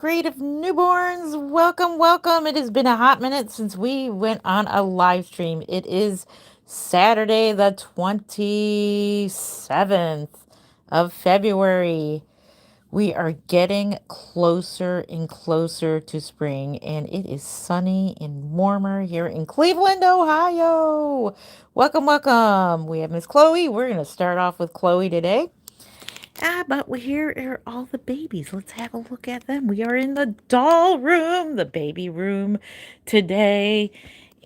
Creative newborns, welcome, welcome. It has been a hot minute since we went on a live stream. It is Saturday, the 27th of February. We are getting closer and closer to spring, and it is sunny and warmer here in Cleveland, Ohio. Welcome, welcome. We have Miss Chloe. We're going to start off with Chloe today. But here are all the babies. Let's have a look at them. We are in the doll room, the baby room today.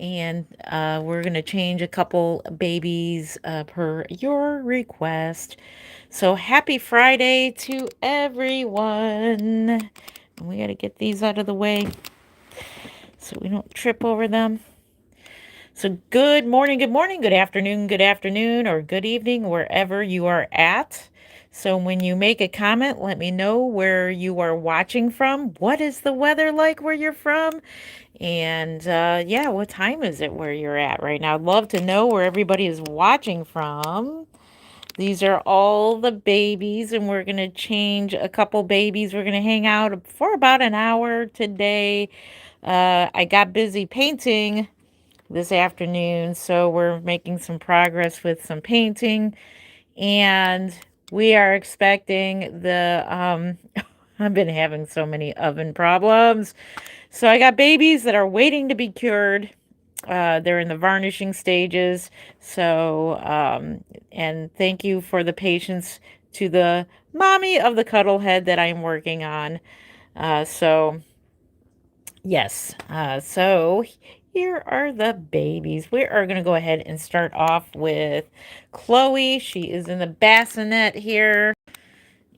And we're going to change a couple babies per your request. So happy Friday to everyone. And we got to get these out of the way so we don't trip over them. So good afternoon, or good evening, wherever you are at. So when you make a comment, let me know where you are watching from. What is the weather like where you're from? And yeah, what time is it where you're at right now? I'd love to know where everybody is watching from. These are all the babies, and we're going to change a couple babies. We're going to hang out for about an hour today. I got busy painting this afternoon, so we're making some progress with some painting, and we are expecting the I've been having so many oven problems. So I got babies that are waiting to be cured. They're in the varnishing stages. So and thank you for the patience to the mommy of the cuddlehead that I'm working on. So yes. So here are the babies. We are going to go ahead and start off with Chloe. She is in the bassinet here.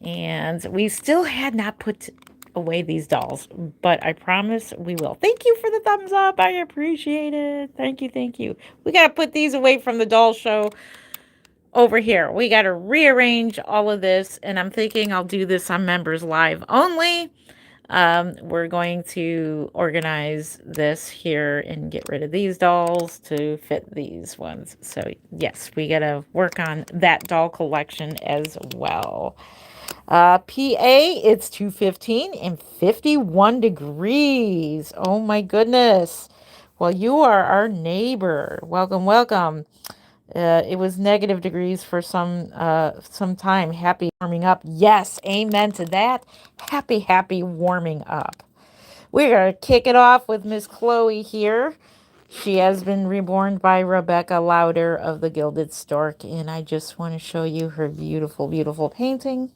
And we still had not put away these dolls, but I promise we will. Thank you for the thumbs up. I appreciate it. Thank you. Thank you. We got to put these away from the doll show over here. We got to rearrange all of this. And I'm thinking I'll do this on members live only. We're going to organize this here and get rid of these dolls to fit these ones. So yes, we got to work on that doll collection as well. PA, it's 2:15 and 51 degrees. Oh my goodness. Well, you are our neighbor. Welcome, welcome. It was negative degrees for some time. Happy warming up. Yes, amen to that. Happy warming up. We're going to kick it off with Miss Chloe here. She has been reborn by Rebecca Lauder of the Gilded Stork, and I just want to show you her beautiful, beautiful painting.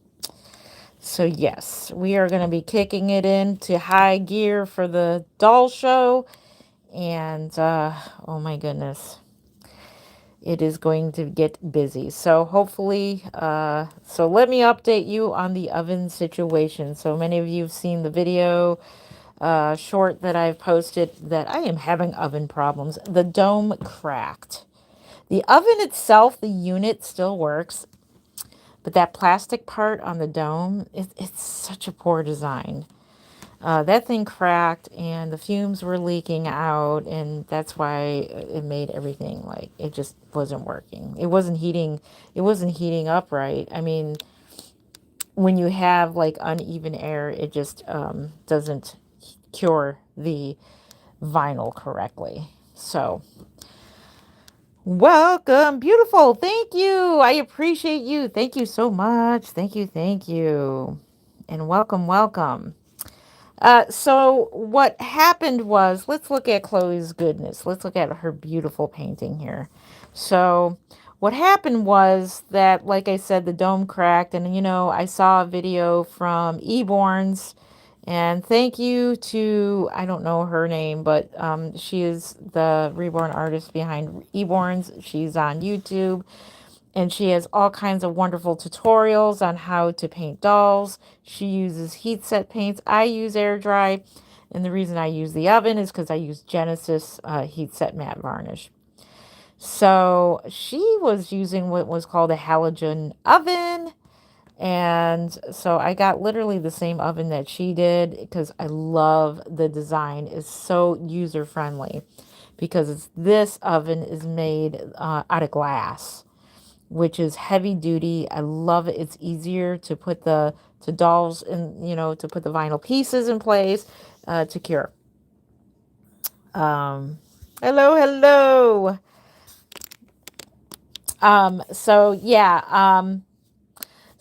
So yes, we are going to be kicking it into high gear for the doll show. And oh my goodness, it is going to get busy. So hopefully, so let me update you on the oven situation. So many of you have seen the video short that I've posted that I am having oven problems. The dome cracked. The oven itself, the unit still works. But that plastic part on the dome, it's such a poor design. That thing cracked and the fumes were leaking out, and that's why it made everything like it just wasn't working. It wasn't heating. It wasn't heating up right. I mean, when you have like uneven air, it just doesn't cure the vinyl correctly. So welcome, beautiful. Thank you. I appreciate you. Thank you so much. Thank you. Thank you. And welcome, welcome. So what happened was, let's look at Chloe's goodness. Let's look at her beautiful painting here. So what happened was that, like I said, the dome cracked, and I saw a video from Reborns. And thank you to, I don't know her name, but she is the Reborn artist behind Reborns. She's on YouTube, and she has all kinds of wonderful tutorials on how to paint dolls. She uses heat set paints. I use air dry, and the reason I use the oven is because I use Genesis heat set matte varnish. So she was using what was called a halogen oven. And so I got literally the same oven that she did because I love the design. It's so user friendly because this oven is made out of glass, which is heavy duty. I love it. It's easier to put the to dolls and, to put the vinyl pieces in place to cure. Hello, hello. So yeah,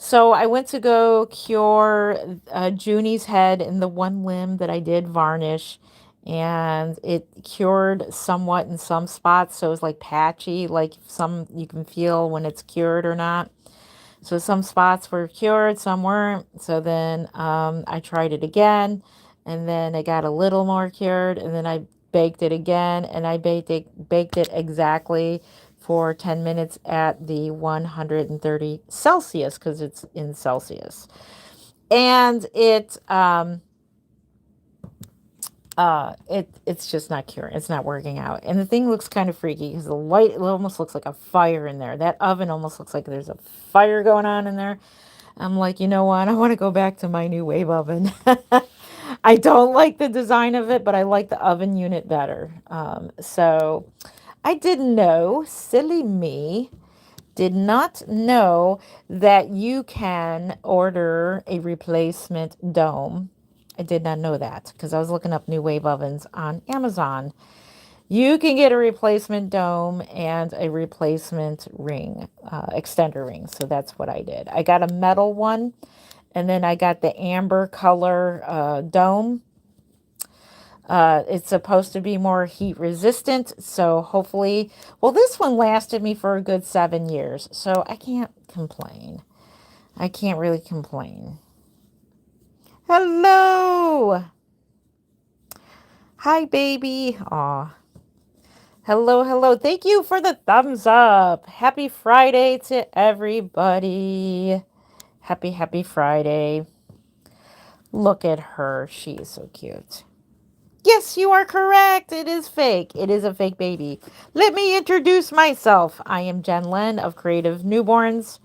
so I went to go cure Junie's head in the one limb that I did varnish, and it cured somewhat in some spots. So it was like patchy, like some you can feel when it's cured or not. So some spots were cured, some weren't. So then I tried it again, and then it got a little more cured, and then I baked it again, and I baked it exactly for 10 minutes at the 130 Celsius because it's in Celsius. And it's just not curing. It's not working out. And the thing looks kind of freaky because the light, it almost looks like a fire in there. That oven almost looks like there's a fire going on in there. I'm like, you know what? I want to go back to my new wave oven. I don't like the design of it, but I like the oven unit better. So I didn't know, silly me, did not know that you can order a replacement dome. I did not know that because I was looking up new wave ovens on Amazon. You can get a replacement dome and a replacement ring, extender ring. So that's what I did. I got a metal one, and then I got the amber color dome. It's supposed to be more heat resistant. So hopefully, well, this one lasted me for a good 7 years. So I can't complain. I can't really complain. Hello. Hi, baby. Aw. Hello, hello. Thank you for the thumbs up. Happy Friday to everybody. Happy Friday. Look at her. She is so cute. Yes, you are correct. It is fake. It is a fake baby. Let me introduce myself. I am Jen Len of Creative Newborns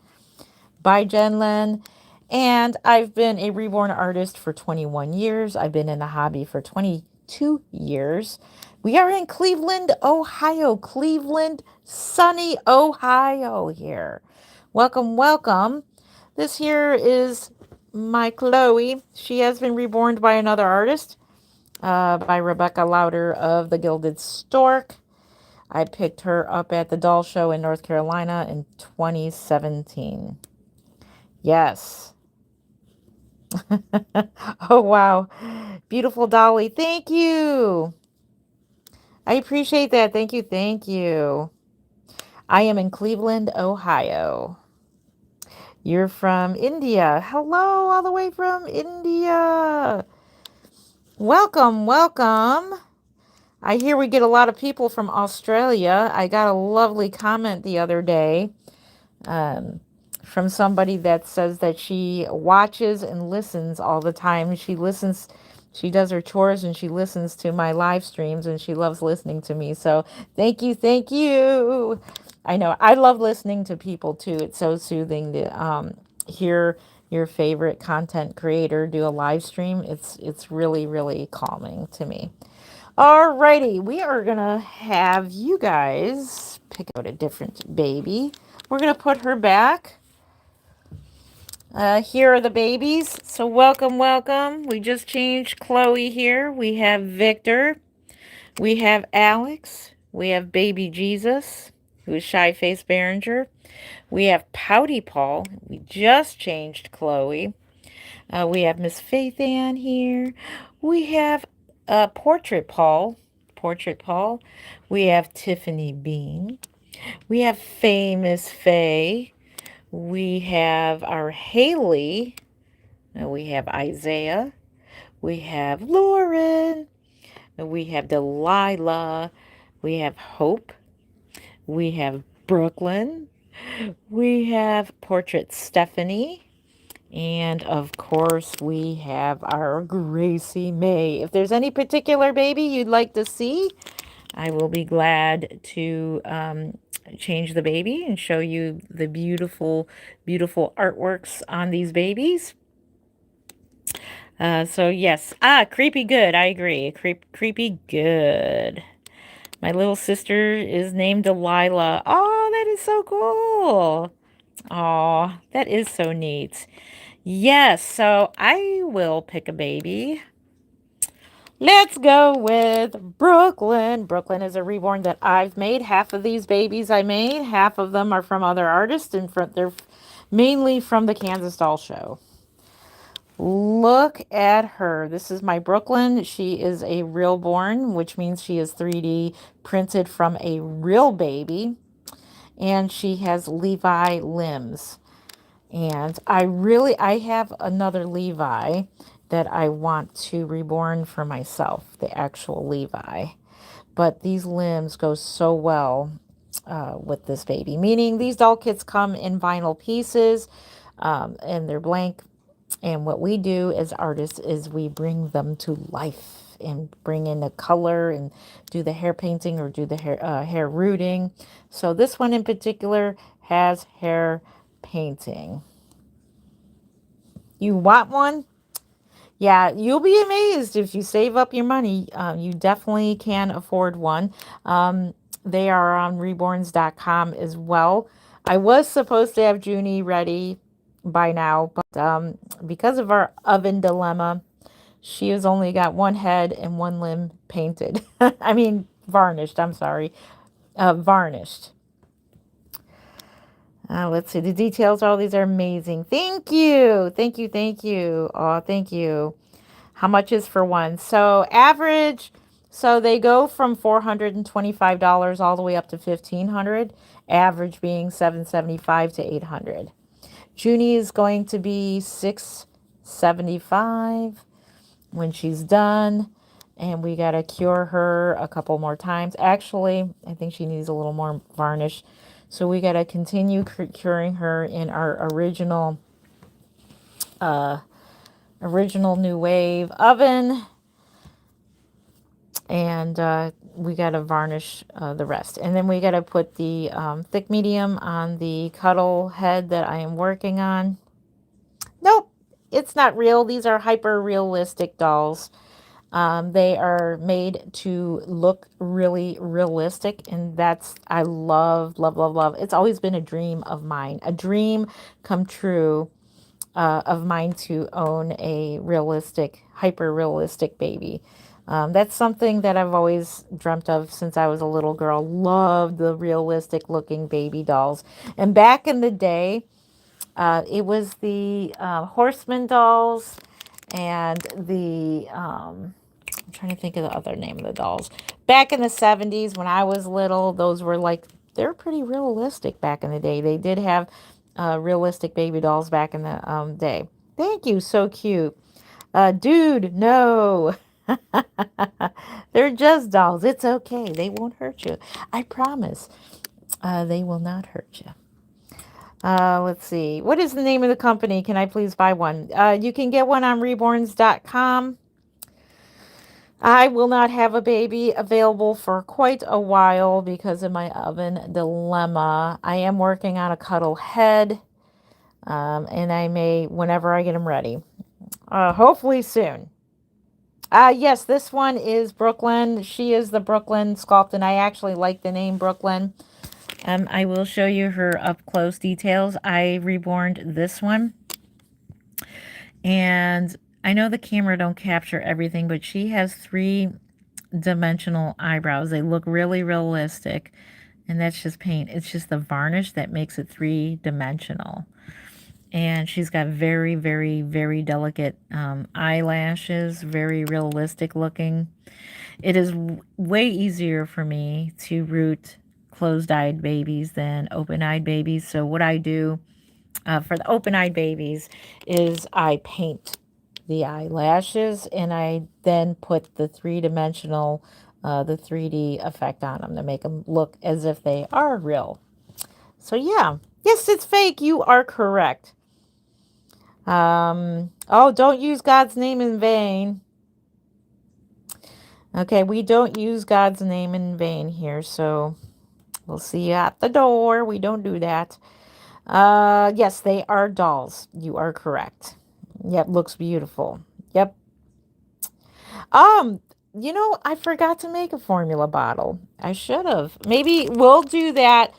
by Jen Len. And I've been a reborn artist for 21 years. I've been in the hobby for 22 years. We are in Cleveland, Ohio. Cleveland, sunny Ohio here. Welcome, welcome. This here is my Chloe. She has been reborn by another artist, by Rebecca Louder of the Gilded Stork. I picked her up at the doll show in North Carolina in 2017. Yes. Oh, wow. Beautiful Dolly. Thank you. I appreciate that. Thank you. Thank you. I am in Cleveland, Ohio. You're from India. Hello, all the way from India. Welcome, welcome. I hear we get a lot of people from Australia. I got a lovely comment the other day from somebody that says that she watches and listens all the time. She listens, she does her chores and she listens to my live streams and she loves listening to me. So thank you, thank you. I know I love listening to people too. It's so soothing to hear your favorite content creator do a live stream. It's really, really calming to me. Alrighty, we are gonna have you guys pick out a different baby. We're gonna put her back. Here are the babies. So welcome, welcome. We just changed Chloe here. We have Victor. We have Alex. We have baby Jesus, who is Shy Face Behringer. We have Pouty Paul. We just changed Chloe. We have Miss Faith Ann here. We have Portrait Paul. Portrait Paul. We have Tiffany Bean. We have Famous Faye. We have our Haley. We have Isaiah. We have Lauren. We have Delilah. We have Hope. We have Brooklyn. We have Portrait Stephanie. And of course, we have our Gracie May. If there's any particular baby you'd like to see, I will be glad to change the baby and show you the beautiful, beautiful artworks on these babies. So yes, creepy good. I agree. Creepy good. My little sister is named Delilah. Oh, that is so cool. Oh, that is so neat. Yes, so I will pick a baby. Let's go with Brooklyn. Brooklyn is a reborn that I've made. Half of these babies I made, half of them are from other artists, and they're mainly from the Kansas Doll Show. Look at her. This is my Brooklyn. She is a real born, which means she is 3D printed from a real baby. And she has Levi limbs. And I have another Levi that I want to reborn for myself, the actual Levi. But these limbs go so well with this baby, meaning these doll kits come in vinyl pieces and they're blank. And what we do as artists is we bring them to life and bring in the color and do the hair painting or do the hair rooting. So this one in particular has hair painting. You want one? Yeah, you'll be amazed if you save up your money. You definitely can afford one. They are on reborns.com as well. I was supposed to have Junie ready by now, but because of our oven dilemma, she has only got one head and one limb painted. I mean, varnished, I'm sorry. Varnished. Let's see. The details, all these are amazing. Thank you. Thank you. Thank you. Oh, thank you. How much is for one? So average, so they go from $425 all the way up to $1,500. Average being $775 to $800. Junie is going to be $675 when she's done. And we got to cure her a couple more times. Actually, I think she needs a little more varnish. So we got to continue curing her in our original New Wave oven. And we got to varnish the rest. And then we got to put the thick medium on the cuddle head that I am working on. Nope, it's not real. These are hyper realistic dolls. They are made to look really realistic, and that's, I love, love, love, love. It's always been a dream of mine, a dream come true of mine to own a realistic, hyper realistic baby. That's something that I've always dreamt of since I was a little girl. Loved the realistic looking baby dolls. And back in the day, it was the Horseman dolls and the I'm trying to think of the other name of the dolls. Back in the 70s when I was little, those were like, they're pretty realistic back in the day. They did have realistic baby dolls back in the day. Thank you. So cute. Dude, no. They're just dolls. It's okay. They won't hurt you. I promise. They will not hurt you. Let's see. What is the name of the company? Can I please buy one? You can get one on reborns.com. I will not have a baby available for quite a while because of my oven dilemma. I am working on a cuddle head, and I may, whenever I get them ready. Hopefully soon. Yes, this one is Brooklyn. She is the Brooklyn sculpt, and I actually like the name Brooklyn. I will show you her up close details. I reborned this one. And I know the camera don't capture everything, but she has 3-dimensional eyebrows. They look really realistic. And that's just paint. It's just the varnish that makes it 3-dimensional. And she's got very, very, very delicate eyelashes, very realistic looking. It is way easier for me to root closed-eyed babies than open-eyed babies. So what I do for the open-eyed babies is I paint the eyelashes and I then put the 3-dimensional, the 3D effect on them to make them look as if they are real. So yeah, yes, it's fake. You are correct. Oh, don't use God's name in vain. Okay, we don't use God's name in vain here, so we'll see you at the door. We don't do that. Yes, they are dolls. You are correct. Yep, looks beautiful. Yep. I forgot to make a formula bottle. I should have. Maybe we'll do that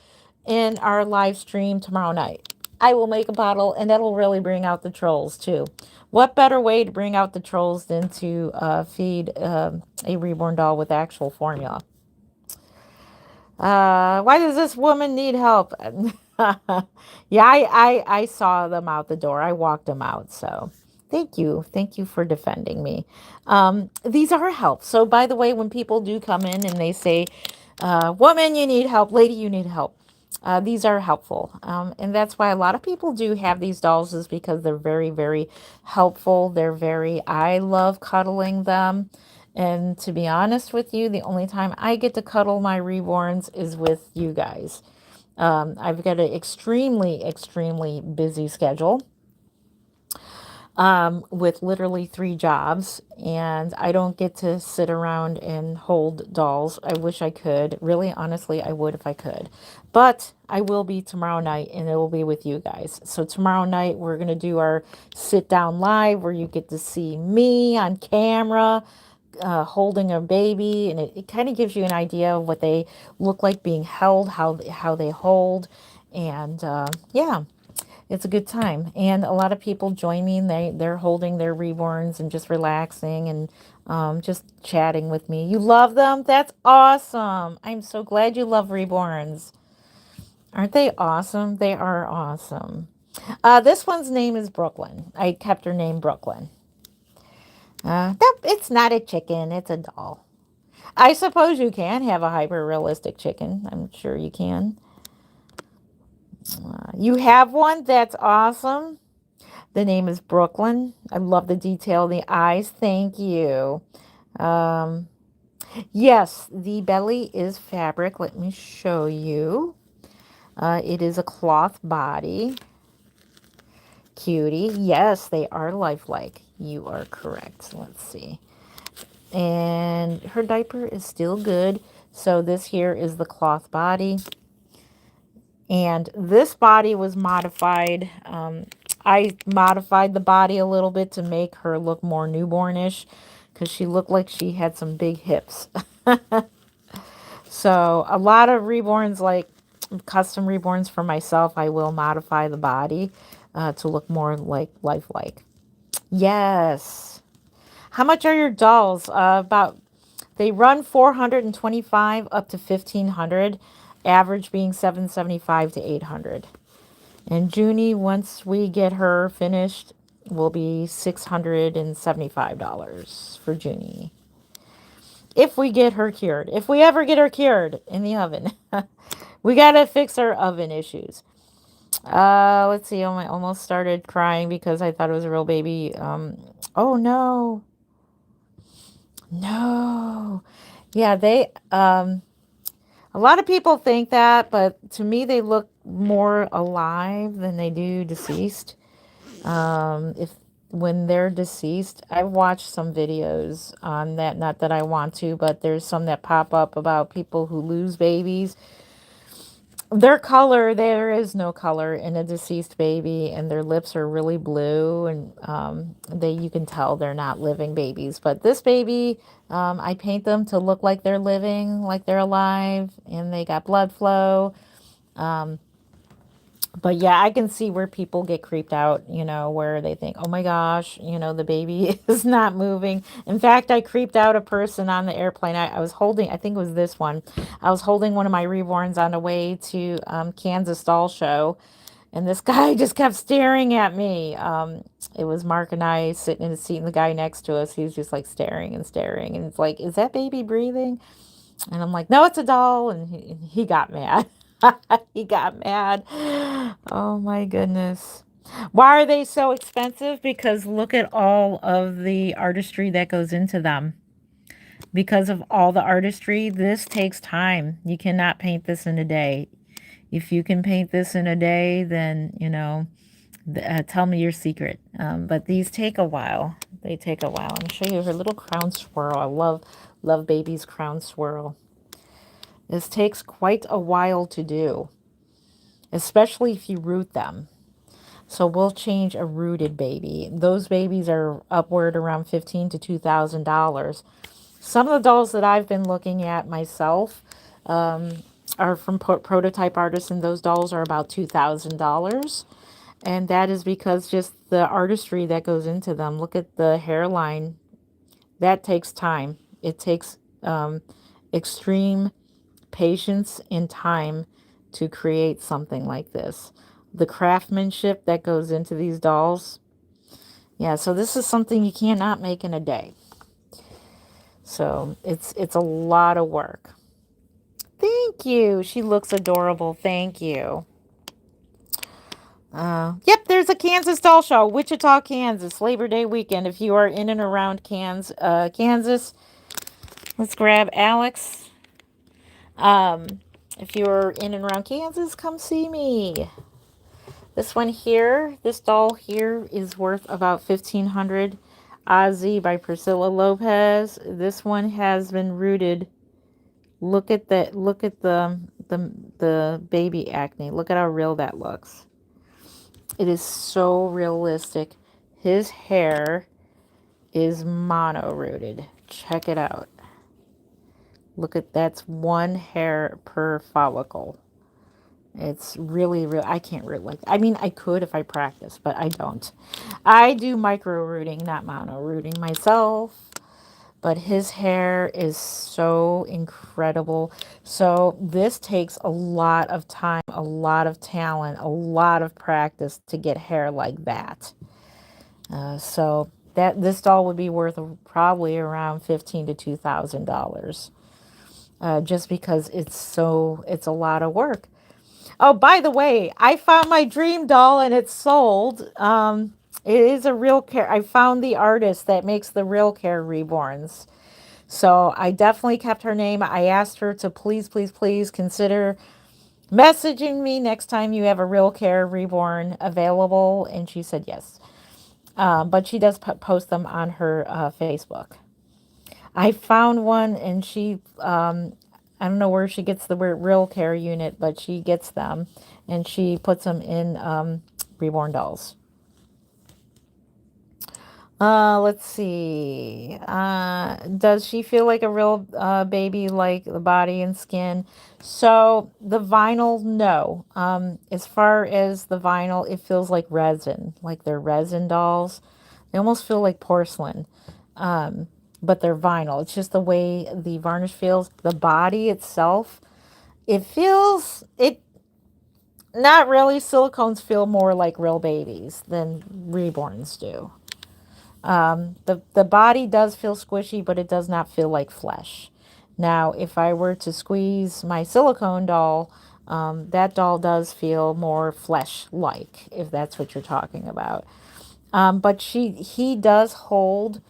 in our live stream tomorrow night. I will make a bottle, and that'll really bring out the trolls too. What better way to bring out the trolls than to feed a reborn doll with actual formula? Why does this woman need help? Yeah, I saw them out the door. I walked them out. So thank you for defending me. These are help. So by the way, when people do come in and they say, "Woman, you need help," "Lady, you need help," these are helpful, and that's why a lot of people do have these dolls, is because they're very, very helpful. They're very. I love cuddling them. And to be honest with you, the only time I get to cuddle my reborns is with you guys. I've got an extremely, extremely busy schedule with literally 3 jobs, and I don't get to sit around and hold dolls. I wish I could. Really, honestly, I would if I could. But I will be tomorrow night, and it will be with you guys. So tomorrow night, we're going to do our sit down live where you get to see me on camera holding a baby, and it kind of gives you an idea of what they look like being held, how they hold, and yeah, it's a good time. And a lot of people join me, and they're holding their reborns and just relaxing and just chatting with me. You love them? That's awesome. I'm so glad you love reborns. Aren't they awesome? They are awesome. This one's name is Brooklyn. I kept her name Brooklyn. It's not a chicken, it's a doll. I suppose you can have a hyper realistic chicken. I'm sure you can. You have one? That's awesome. The name is Brooklyn. I love the detail in the eyes. Thank you. Um, yes, the belly is fabric. Let me show you. It is a cloth body. Cutie. Yes, they are lifelike. You are correct. Let's see. And her diaper is still good. So this here is the cloth body. And this body was modified. I modified the body a little bit to make her look more newbornish because she looked like she had some big hips. So a lot of reborns, like custom reborns for myself, I will modify the body to look more like lifelike. Yes. How much are your dolls? About they run 425 up to 1500, average being 775 to 800. And Junie, once we get her finished, will be $675 for Junie. If we get her cured. If we ever get her cured in the oven. We got to fix our oven issues. Let's see. Oh, I almost started crying because I thought it was a real baby. Oh, no. No. Yeah, a lot of people think that, but to me, they look more alive than they do deceased. If when they're deceased, I've watched some videos on that. Not that I want to, but there's some that pop up about people who lose babies. Their color, there is no color in a deceased baby, and their lips are really blue, and they you can tell they're not living babies. But this baby, I paint them to look like they're living, like they're alive, and they got blood flow. But yeah, I can see where people get creeped out, where they think, oh my gosh, the baby is not moving. In fact, I creeped out a person on the airplane. I was holding, I think it was this one. I was holding one of my reborns on the way to Kansas Doll Show. And this guy just kept staring at me. It was Mark and I sitting in the seat, and the guy next to us, he was just like staring and staring. And it's like, is that baby breathing? And I'm like, no, it's a doll. And he got mad. He got mad. Oh my goodness. Why are they so expensive? Because look at all of the artistry that goes into them. Because of all the artistry, this takes time. You cannot paint this in a day. If you can paint this in a day, then, tell me your secret. But these take a while. They take a while. I'm show you her little crown swirl. I love baby's crown swirl. This takes quite a while to do, especially if you root them. So we'll change a rooted baby. Those babies are upward around $15 to $2,000. Some of the dolls that I've been looking at myself are from Prototype Artists, and those dolls are about $2,000. And that is because just the artistry that goes into them. Look at the hairline. That takes time. It takes extreme patience and time to create something like this. The craftsmanship that goes into these dolls. Yeah, so this is something you cannot make in a day. So it's a lot of work. Thank you. She looks adorable. Thank you. Yep, there's a Kansas doll show, Wichita, Kansas, Labor Day weekend. If you are in and around Kansas, let's grab Alex. Um, if you're in and around Kansas, come see me. This one here, this doll here is worth about 1,500. Ozzy by Priscilla Lopez. This one has been rooted. Look at that. Look at the baby acne. Look at how real that looks. It is so realistic. His hair is mono rooted. Check it out. Look at that's one hair per follicle. It's really, real. I can't root like, I mean, I could if I practice, but I don't. I do micro rooting, not mono rooting myself. But his hair is so incredible. So this takes a lot of time, a lot of talent, a lot of practice to get hair like that. So that this doll would be worth probably around $1,500 to $2,000, just because it's a lot of work. Oh, by the way, I found my dream doll and it's sold. It is a real care. I found the artist that makes the real care Reborns. So I definitely kept her name. I asked her to please, please, please consider messaging me next time you have a Real Care Reborn available. And she said yes. But she does post them on her Facebook. I found one and I don't know where she gets the word Real Care unit, but she gets them and she puts them in Reborn dolls. Let's see. Does she feel like a real baby, like the body and skin? So the vinyl, no. As far as the vinyl, it feels like resin, like they're resin dolls. They almost feel like porcelain, but they're vinyl. It's just the way the varnish feels. The body itself, it not really. Silicones feel more like real babies than reborns do. The body does feel squishy, but it does not feel like flesh. Now, if I were to squeeze my silicone doll, that doll does feel more flesh-like, if that's what you're talking about. But he does hold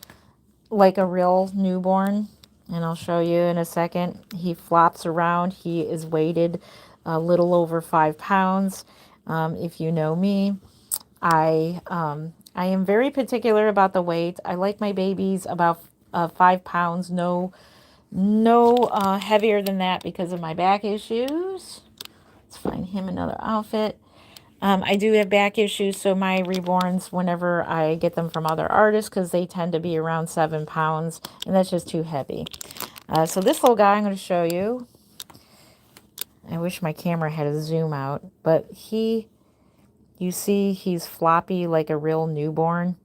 like a real newborn, and I'll show you in a second. He flops around. He is weighted a little over 5 pounds. If you know me, I am very particular about the weight. I like my babies about 5 pounds. No heavier than that because of my back issues. Let's find him another outfit. I do have back issues, so my reborns, whenever I get them from other artists, because they tend to be around 7 pounds, and that's just too heavy. So this little guy I'm going to show you. I wish my camera had a zoom out, but you see he's floppy like a real newborn.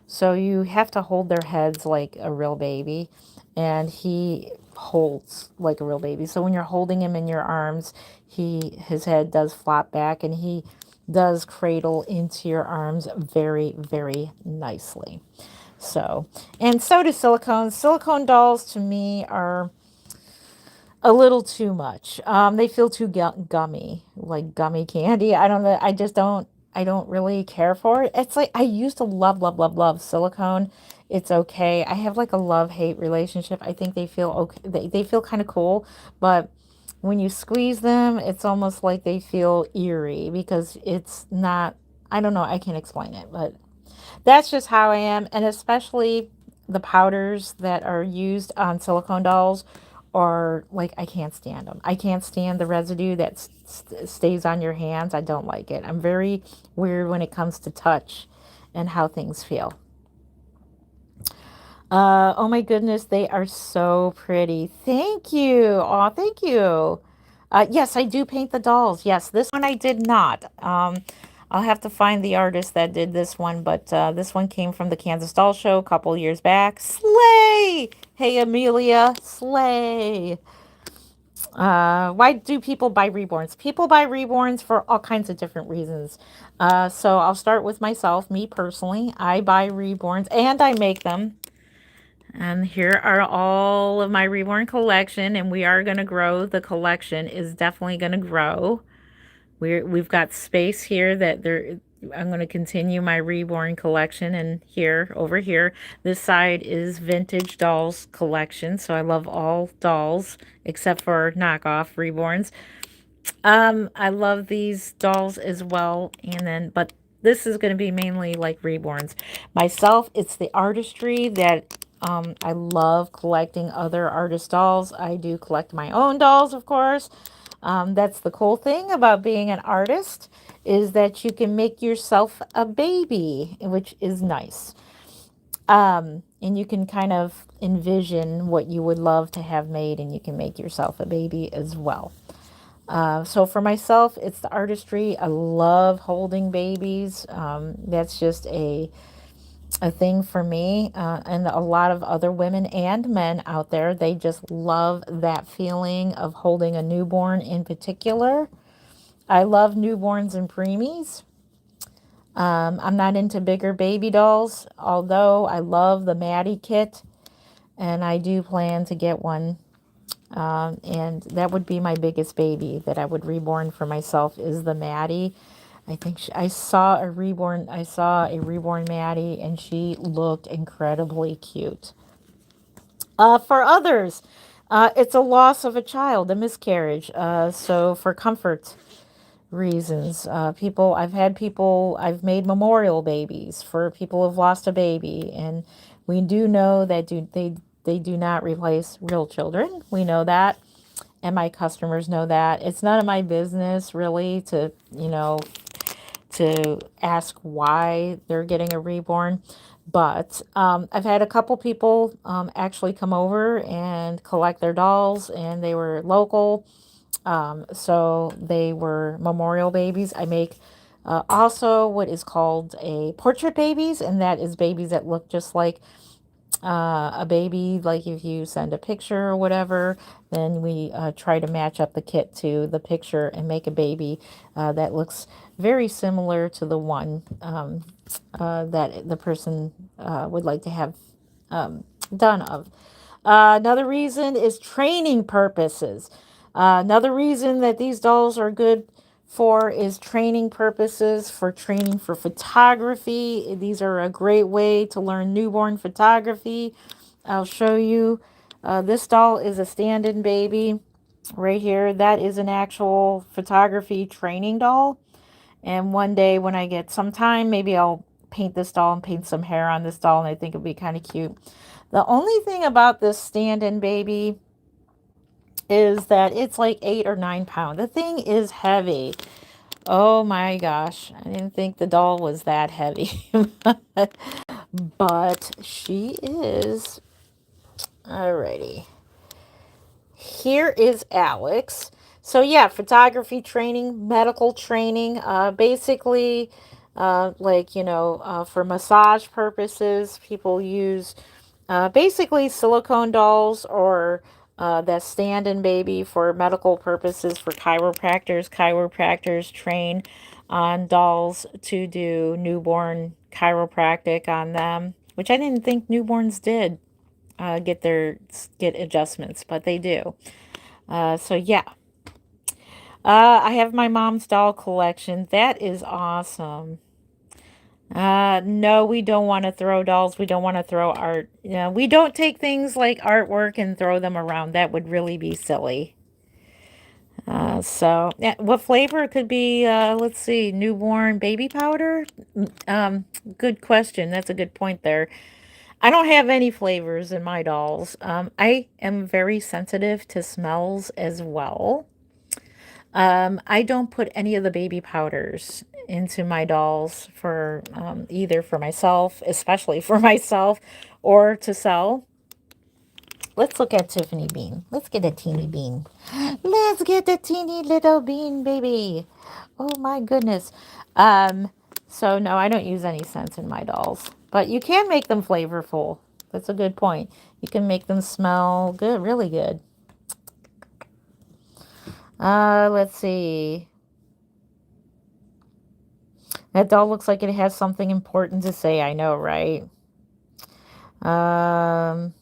So you have to hold their heads like a real baby. And he holds like a real baby. So when you're holding him in your arms, his head does flop back and he does cradle into your arms very, very nicely. So, and so do silicone. Silicone dolls to me are a little too much. They feel too gummy, like gummy candy. I don't know. I don't really care for it. It's like I used to love, love, love, love silicone. It's okay. I have like a love-hate relationship. I think they feel okay. They feel kind of cool, but when you squeeze them, it's almost like they feel eerie because it's not, I don't know. I can't explain it, but that's just how I am. And especially the powders that are used on silicone dolls or like I can't stand them. I can't stand the residue that stays on your hands. I don't like it. I'm very weird when it comes to touch and how things feel. Oh my goodness, they are so pretty. Thank you. Oh, thank you. Yes, I do paint the dolls. Yes, this one I did not. I'll have to find the artist that did this one, but this one came from the Kansas Doll Show a couple years back. Slay! Hey, Amelia, slay! Why do people buy Reborns? People buy Reborns for all kinds of different reasons. So I'll start with myself, me personally. I buy Reborns and I make them. And here are all of my Reborn collection, and we are going to grow. The collection is definitely going to grow. We've got space here that there. I'm going to continue my Reborn collection, and here, over here, this side is vintage dolls collection. So I love all dolls except for knockoff Reborns. I love these dolls as well, and then, but this is going to be mainly like Reborns. Myself, it's the artistry that I love collecting other artist dolls. I do collect my own dolls, of course. That's the cool thing about being an artist, is that you can make yourself a baby, which is nice. And you can kind of envision what you would love to have made, and you can make yourself a baby as well. So for myself, it's the artistry. I love holding babies. That's just a thing for me, and a lot of other women and men out there. They just love that feeling of holding a newborn in particular. I love newborns and preemies. I'm not into bigger baby dolls, although I love the Maddie kit, and I do plan to get one. And that would be my biggest baby that I would reborn for myself, is the Maddie. I think I saw a reborn. I saw a reborn Maddie, and she looked incredibly cute. For others, it's a loss of a child, a miscarriage. So for comfort reasons, I've made memorial babies for people who've lost a baby, and we do know that they do not replace real children. We know that, and my customers know that. It's none of my business really to, to ask why they're getting a reborn. But I've had a couple people actually come over and collect their dolls, and they were local. So they were memorial babies. I make also what is called a portrait babies, and that is babies that look just like a baby. Like if you send a picture or whatever, then we try to match up the kit to the picture and make a baby that looks very similar to the one that the person would like to have done of. Another reason is training purposes. Another reason that these dolls are good for is training purposes, for training for photography. These are a great way to learn newborn photography. I'll show you. This doll is a stand-in baby right here. That is an actual photography training doll. And one day when I get some time, maybe I'll paint this doll and paint some hair on this doll, and I think it'd be kind of cute. The only thing about this stand-in baby is that it's like 8 or 9 pounds. The thing is heavy. Oh my gosh. I didn't think the doll was that heavy. But she is. Alrighty. Here is Alex. So yeah, photography training, medical training, basically, for massage purposes, people use basically silicone dolls, or that stand-in baby for medical purposes for chiropractors. Chiropractors train on dolls to do newborn chiropractic on them, which I didn't think newborns did get adjustments, but they do. So yeah, I have my mom's doll collection. That is awesome. No, we don't want to throw dolls. We don't want to throw art. We don't take things like artwork and throw them around. That would really be silly. So, yeah, what flavor? It could be, let's see, newborn baby powder? Good question. That's a good point there. I don't have any flavors in my dolls. I am very sensitive to smells as well. I don't put any of the baby powders into my dolls for either for myself, especially for myself, or to sell. let's look at Tiffany Bean. Let's get a teeny bean. Let's get the teeny little bean, baby. Oh my goodness. Um, so no, I don't use any scents in my dolls, but you can make them flavorful. That's a good point. You can make them smell good, really good. Let's see. That doll looks like it has something important to say. I know, right? Um,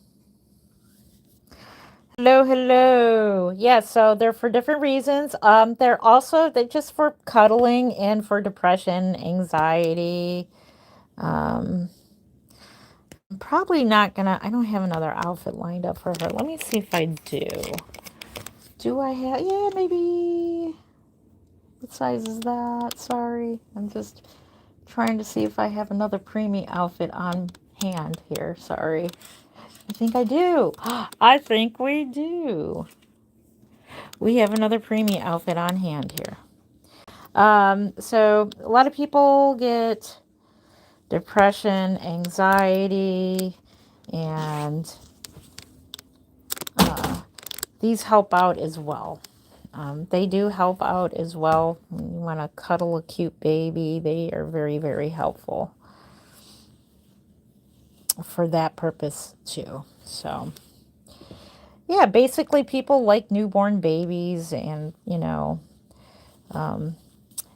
Hello, hello. Yeah, so they're for different reasons. They're just for cuddling and for depression, anxiety. Um, I'm probably not gonna. I don't have another outfit lined up for her. Let me see if I do. Do I have? Yeah, maybe. What size is that? Sorry, I'm just trying to see if I have another preemie outfit on hand here. Sorry. I think I do. I think we do. We have another preemie outfit on hand here. So a lot of people get depression, anxiety, and these help out as well. They do help out as well. When you want to cuddle a cute baby, they are very, very helpful for that purpose too. So, yeah, basically people like newborn babies and, and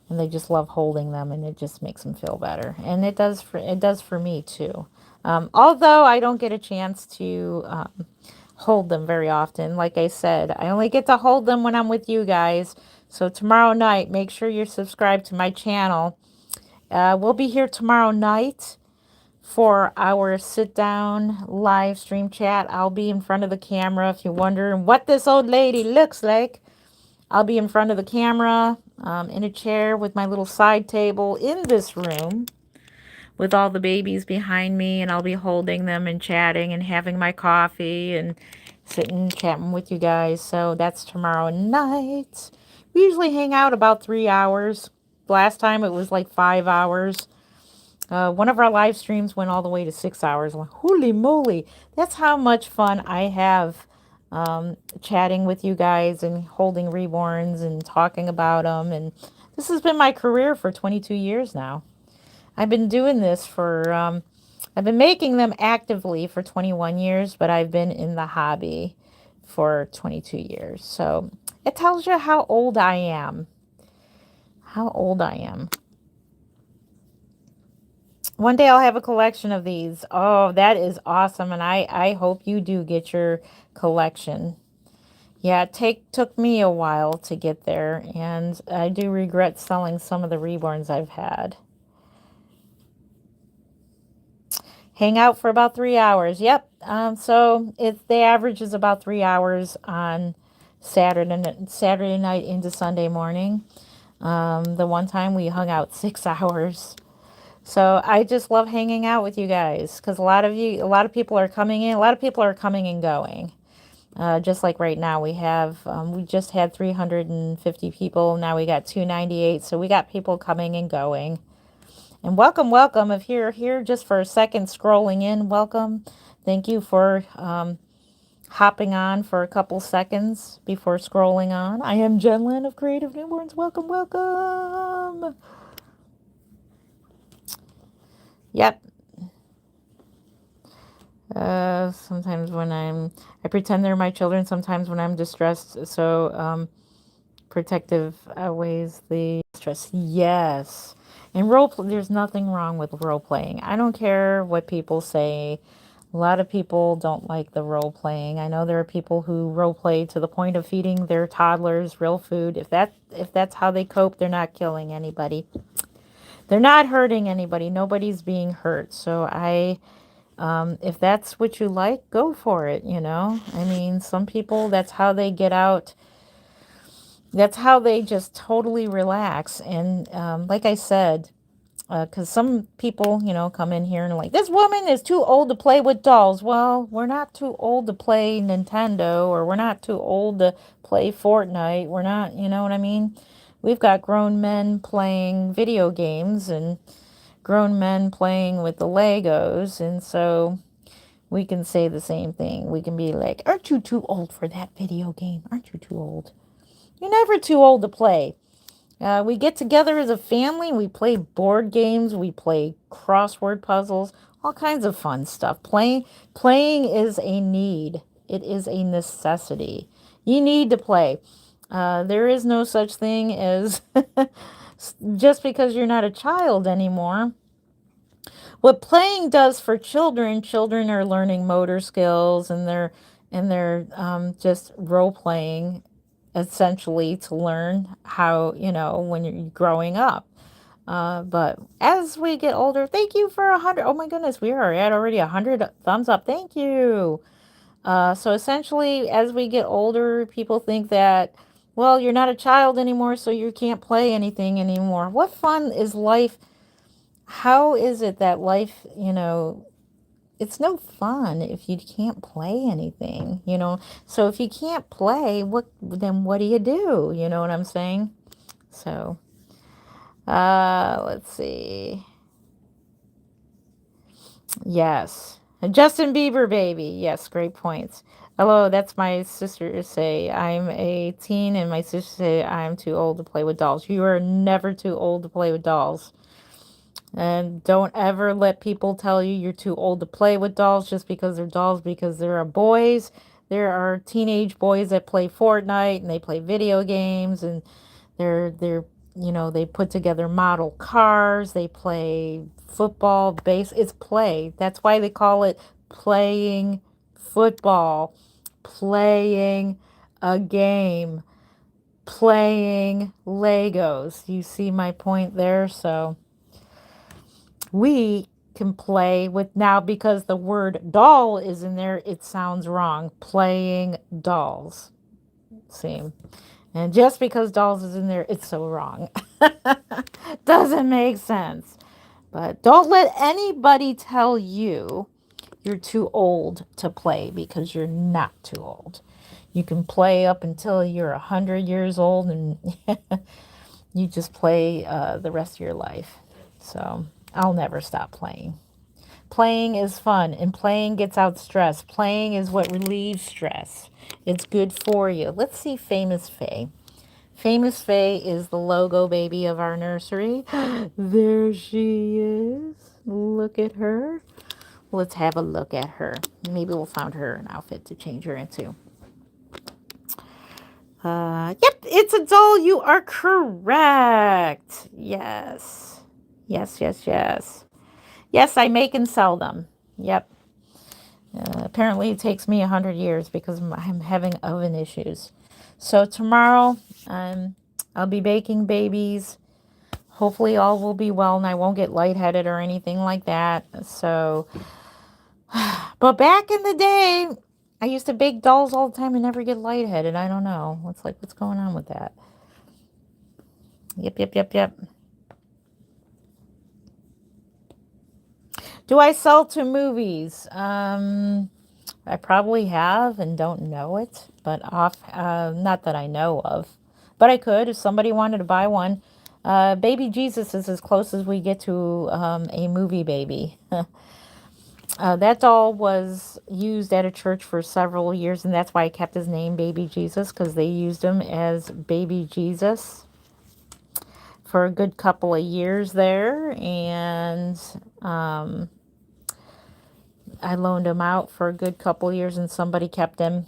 they just love holding them, and it just makes them feel better. And it does for me too. Although I don't get a chance to hold them very often. Like I said, I only get to hold them when I'm with you guys. So tomorrow night, make sure you're subscribed to my channel. We'll be here tomorrow night for our sit down live stream chat. I'll be in front of the camera. If you're wondering what this old lady looks like, I'll be in front of the camera in a chair with my little side table in this room with all the babies behind me, and I'll be holding them and chatting and having my coffee and sitting chatting with you guys. So that's tomorrow night. We usually hang out about 3 hours. Last time it was like 5 hours. One of our live streams went all the way to 6 hours. I'm like, holy moly, that's how much fun I have chatting with you guys and holding reborns and talking about them. And this has been my career for 22 years now. I've been doing this I've been making them actively for 21 years, but I've been in the hobby for 22 years. So it tells you how old I am. How old I am. One day I'll have a collection of these. Oh, that is awesome. And I hope you do get your collection. Yeah, took me a while to get there, and I do regret selling some of the reborns I've had. Hang out for about 3 hours. Yep. So the average is about 3 hours on Saturday night into Sunday morning. The one time we hung out 6 hours. So I just love hanging out with you guys because a lot of people are coming in. A lot of people are coming and going. Just like right now, we just had 350 people. Now we got 298. So we got people coming and going. And welcome, welcome. If you're here just for a second scrolling in, welcome. Thank you for hopping on for a couple seconds before scrolling on. I am Jen Lynn of Creative Newborns. Welcome, welcome. Yep. Sometimes when I pretend they're my children. Sometimes when I'm distressed. So protective outweighs the stress. Yes. And there's nothing wrong with role playing. I don't care what people say. A lot of people don't like the role playing. I know there are people who role play to the point of feeding their toddlers real food. If that's how they cope, they're not killing anybody. They're not hurting anybody. Nobody's being hurt. So if that's what you like, go for it. I mean, some people, that's how they get out. That's how they just totally relax. And like I said, because some people, come in here and are like, this woman is too old to play with dolls. Well, we're not too old to play Nintendo, or we're not too old to play Fortnite. We're not, you know what I mean? We've got grown men playing video games and grown men playing with the Legos. And so we can say the same thing. We can be like, aren't you too old for that video game? Aren't you too old? You're never too old to play. We get together as a family. We play board games. We play crossword puzzles. All kinds of fun stuff. Playing is a need. It is a necessity. You need to play. There is no such thing as just because you're not a child anymore. What playing does for children, children are learning motor skills, and they're just role playing essentially to learn how, when you're growing up. But as we get older, thank you for 100. Oh my goodness, we are at already 100 thumbs up. Thank you. So essentially, as we get older, people think that, well, you're not a child anymore, so you can't play anything anymore. What fun is life? How is it that life, it's no fun if you can't play anything? So if you can't play, then what do you do? You know what I'm saying? So, let's see. Yes. And Justin Bieber, baby. Yes, great points. Hello, that's my sister say. I'm a teen, and my sister say I'm too old to play with dolls. You are never too old to play with dolls. And don't ever let people tell you you're too old to play with dolls just because they're dolls, because there are boys. There are teenage boys that play Fortnite and they play video games, and they're they put together model cars, they play football, base. It's play. That's why they call it playing football, playing a game, playing Legos. You see my point there? So we can play with now, because the word doll is in there, it sounds wrong. Playing dolls. See? And just because dolls is in there, it's so wrong. Doesn't make sense. But don't let anybody tell you you're too old to play, because you're not too old. You can play up until you're 100 years old, and you just play the rest of your life. So I'll never stop playing. Playing is fun, and playing gets out stress. Playing is what relieves stress. It's good for you. Let's see Famous Faye. Famous Faye is the logo baby of our nursery. There she is. Look at her. Let's have a look at her. Maybe we'll find her an outfit to change her into. Yep, it's a doll. You are correct. Yes. Yes, yes, yes. Yes, I make and sell them. Yep. Apparently it takes me 100 years because I'm having oven issues. So tomorrow, I'll be baking babies. Hopefully all will be well and I won't get lightheaded or anything like that. So, but back in the day, I used to bake dolls all the time and never get lightheaded. I don't know. What's going on with that? Yep, yep, yep, yep. Do I sell to movies? I probably have and don't know it, but not that I know of. But I could if somebody wanted to buy one. Baby Jesus is as close as we get to a movie baby. That doll was used at a church for several years, and that's why I kept his name Baby Jesus, because they used him as Baby Jesus for a good couple of years there. And I loaned him out for a good couple of years, and somebody kept him.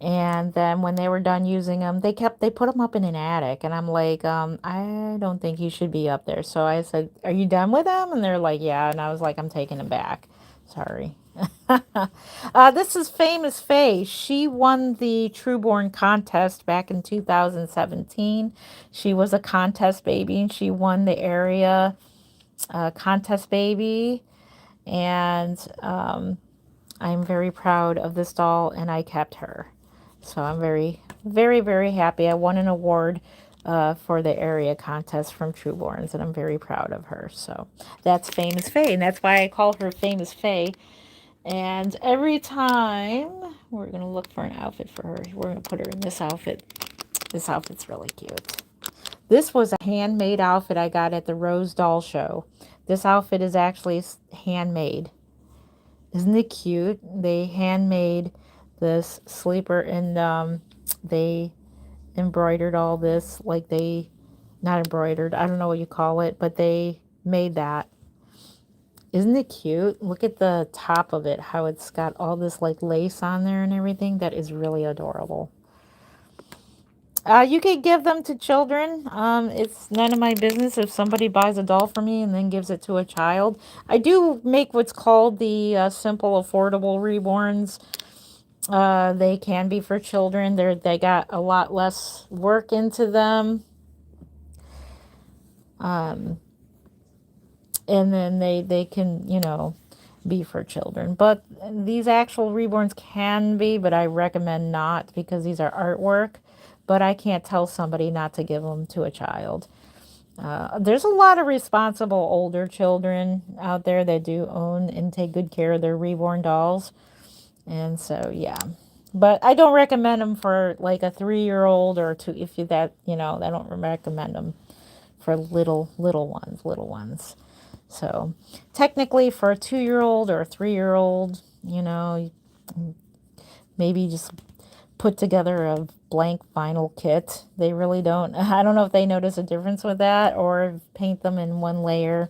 And then when they were done using him, they put him up in an attic. And I'm like, I don't think he should be up there. So I said, are you done with him? And they're like, yeah. And I was like, I'm taking him back. Sorry. This is Famous Faye. She won the Trueborn contest back in 2017. She was a contest baby, and she won the area contest baby. And I'm very proud of this doll, and I kept her. So I'm very, very, very happy. I won an award for the area contest from Trueborns, and I'm very proud of her. So that's Famous Faye, and that's why I call her Famous Faye. And every time we're going to look for an outfit for her, we're going to put her in this outfit. This outfit's really cute. This was a handmade outfit I got at the Rose Doll Show. This outfit is actually handmade. Isn't it cute? They handmade this sleeper, and they embroidered all this, like they, not embroidered, I don't know what you call it, but they made that. Isn't it cute? Look at the top of it, how it's got all this like lace on there and everything. That is really adorable. You could give them to children. It's none of my business if somebody buys a doll for me and then gives it to a child. I do make what's called the simple, affordable reborns. They can be for children. They got a lot less work into them. Um, and then they can, you know, be for children. But these actual reborns can be, but I recommend not because these are artwork. But I can't tell somebody not to give them to a child. There's a lot of responsible older children out there that do own and take good care of their reborn dolls. And so, yeah. But I don't recommend them for like a 3-year-old or two. If you that, you know, I don't recommend them for little ones. So technically for a 2-year-old or a 3-year-old, you know, maybe just put together a blank vinyl kit. They really don't. I don't know if they notice a difference with that or paint them in one layer.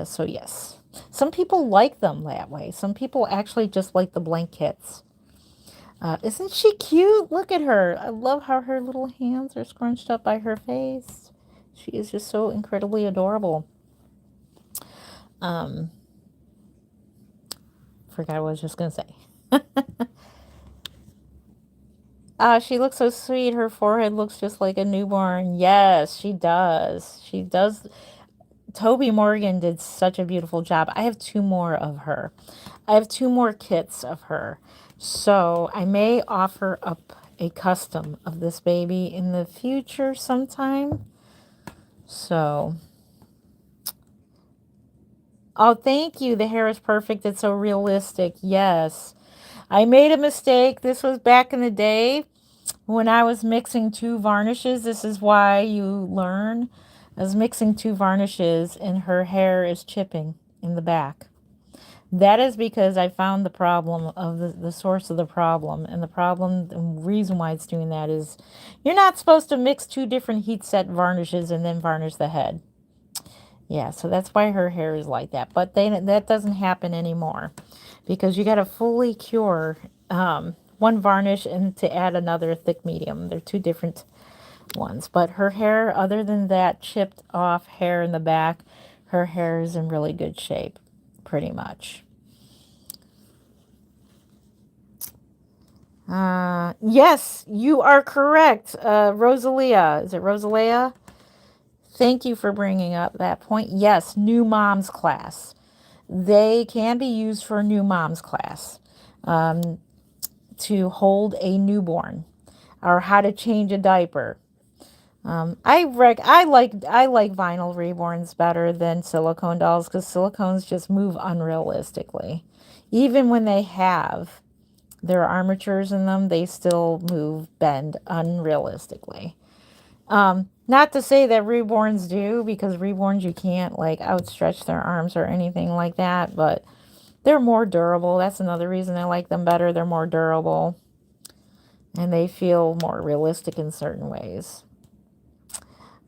So yes, some people like them that way. Some people actually just like the blank kits. Isn't she cute? Look at her. I love how her little hands are scrunched up by her face. She is just so incredibly adorable. Um, Forgot what I was just gonna say. She looks so sweet. Her forehead looks just like a newborn. Yes, she does. She does. Toby Morgan did such a beautiful job. I have 2 more of her. I have 2 more kits of her. So I may offer up a custom of this baby in the future sometime. So, oh, thank you. The hair is perfect. It's so realistic. Yes. I made a mistake. This was back in the day when I was mixing 2 varnishes. This is why you learn. I was mixing 2 varnishes and her hair is chipping in the back. That is because I found the problem of the source of the problem. And the problem, the reason why it's doing that is you're not supposed to mix 2 different heat set varnishes and then varnish the head. Yeah, so that's why her hair is like that. But that doesn't happen anymore because you got to fully cure one varnish and to add another thick medium. They're 2 different ones. But her hair, other than that chipped off hair in the back, her hair is in really good shape, pretty much. Yes, you are correct. Rosalia, is it Rosalia? Thank you for bringing up that point. Yes, new moms class. They can be used for new moms class to hold a newborn or how to change a diaper. I like vinyl reborns better than silicone dolls because silicones just move unrealistically. Even when they have their armatures in them, they still bend unrealistically. Not to say that reborns do, because reborns you can't like outstretch their arms or anything like that, but they're more durable. That's another reason I like them better. They're more durable and they feel more realistic in certain ways.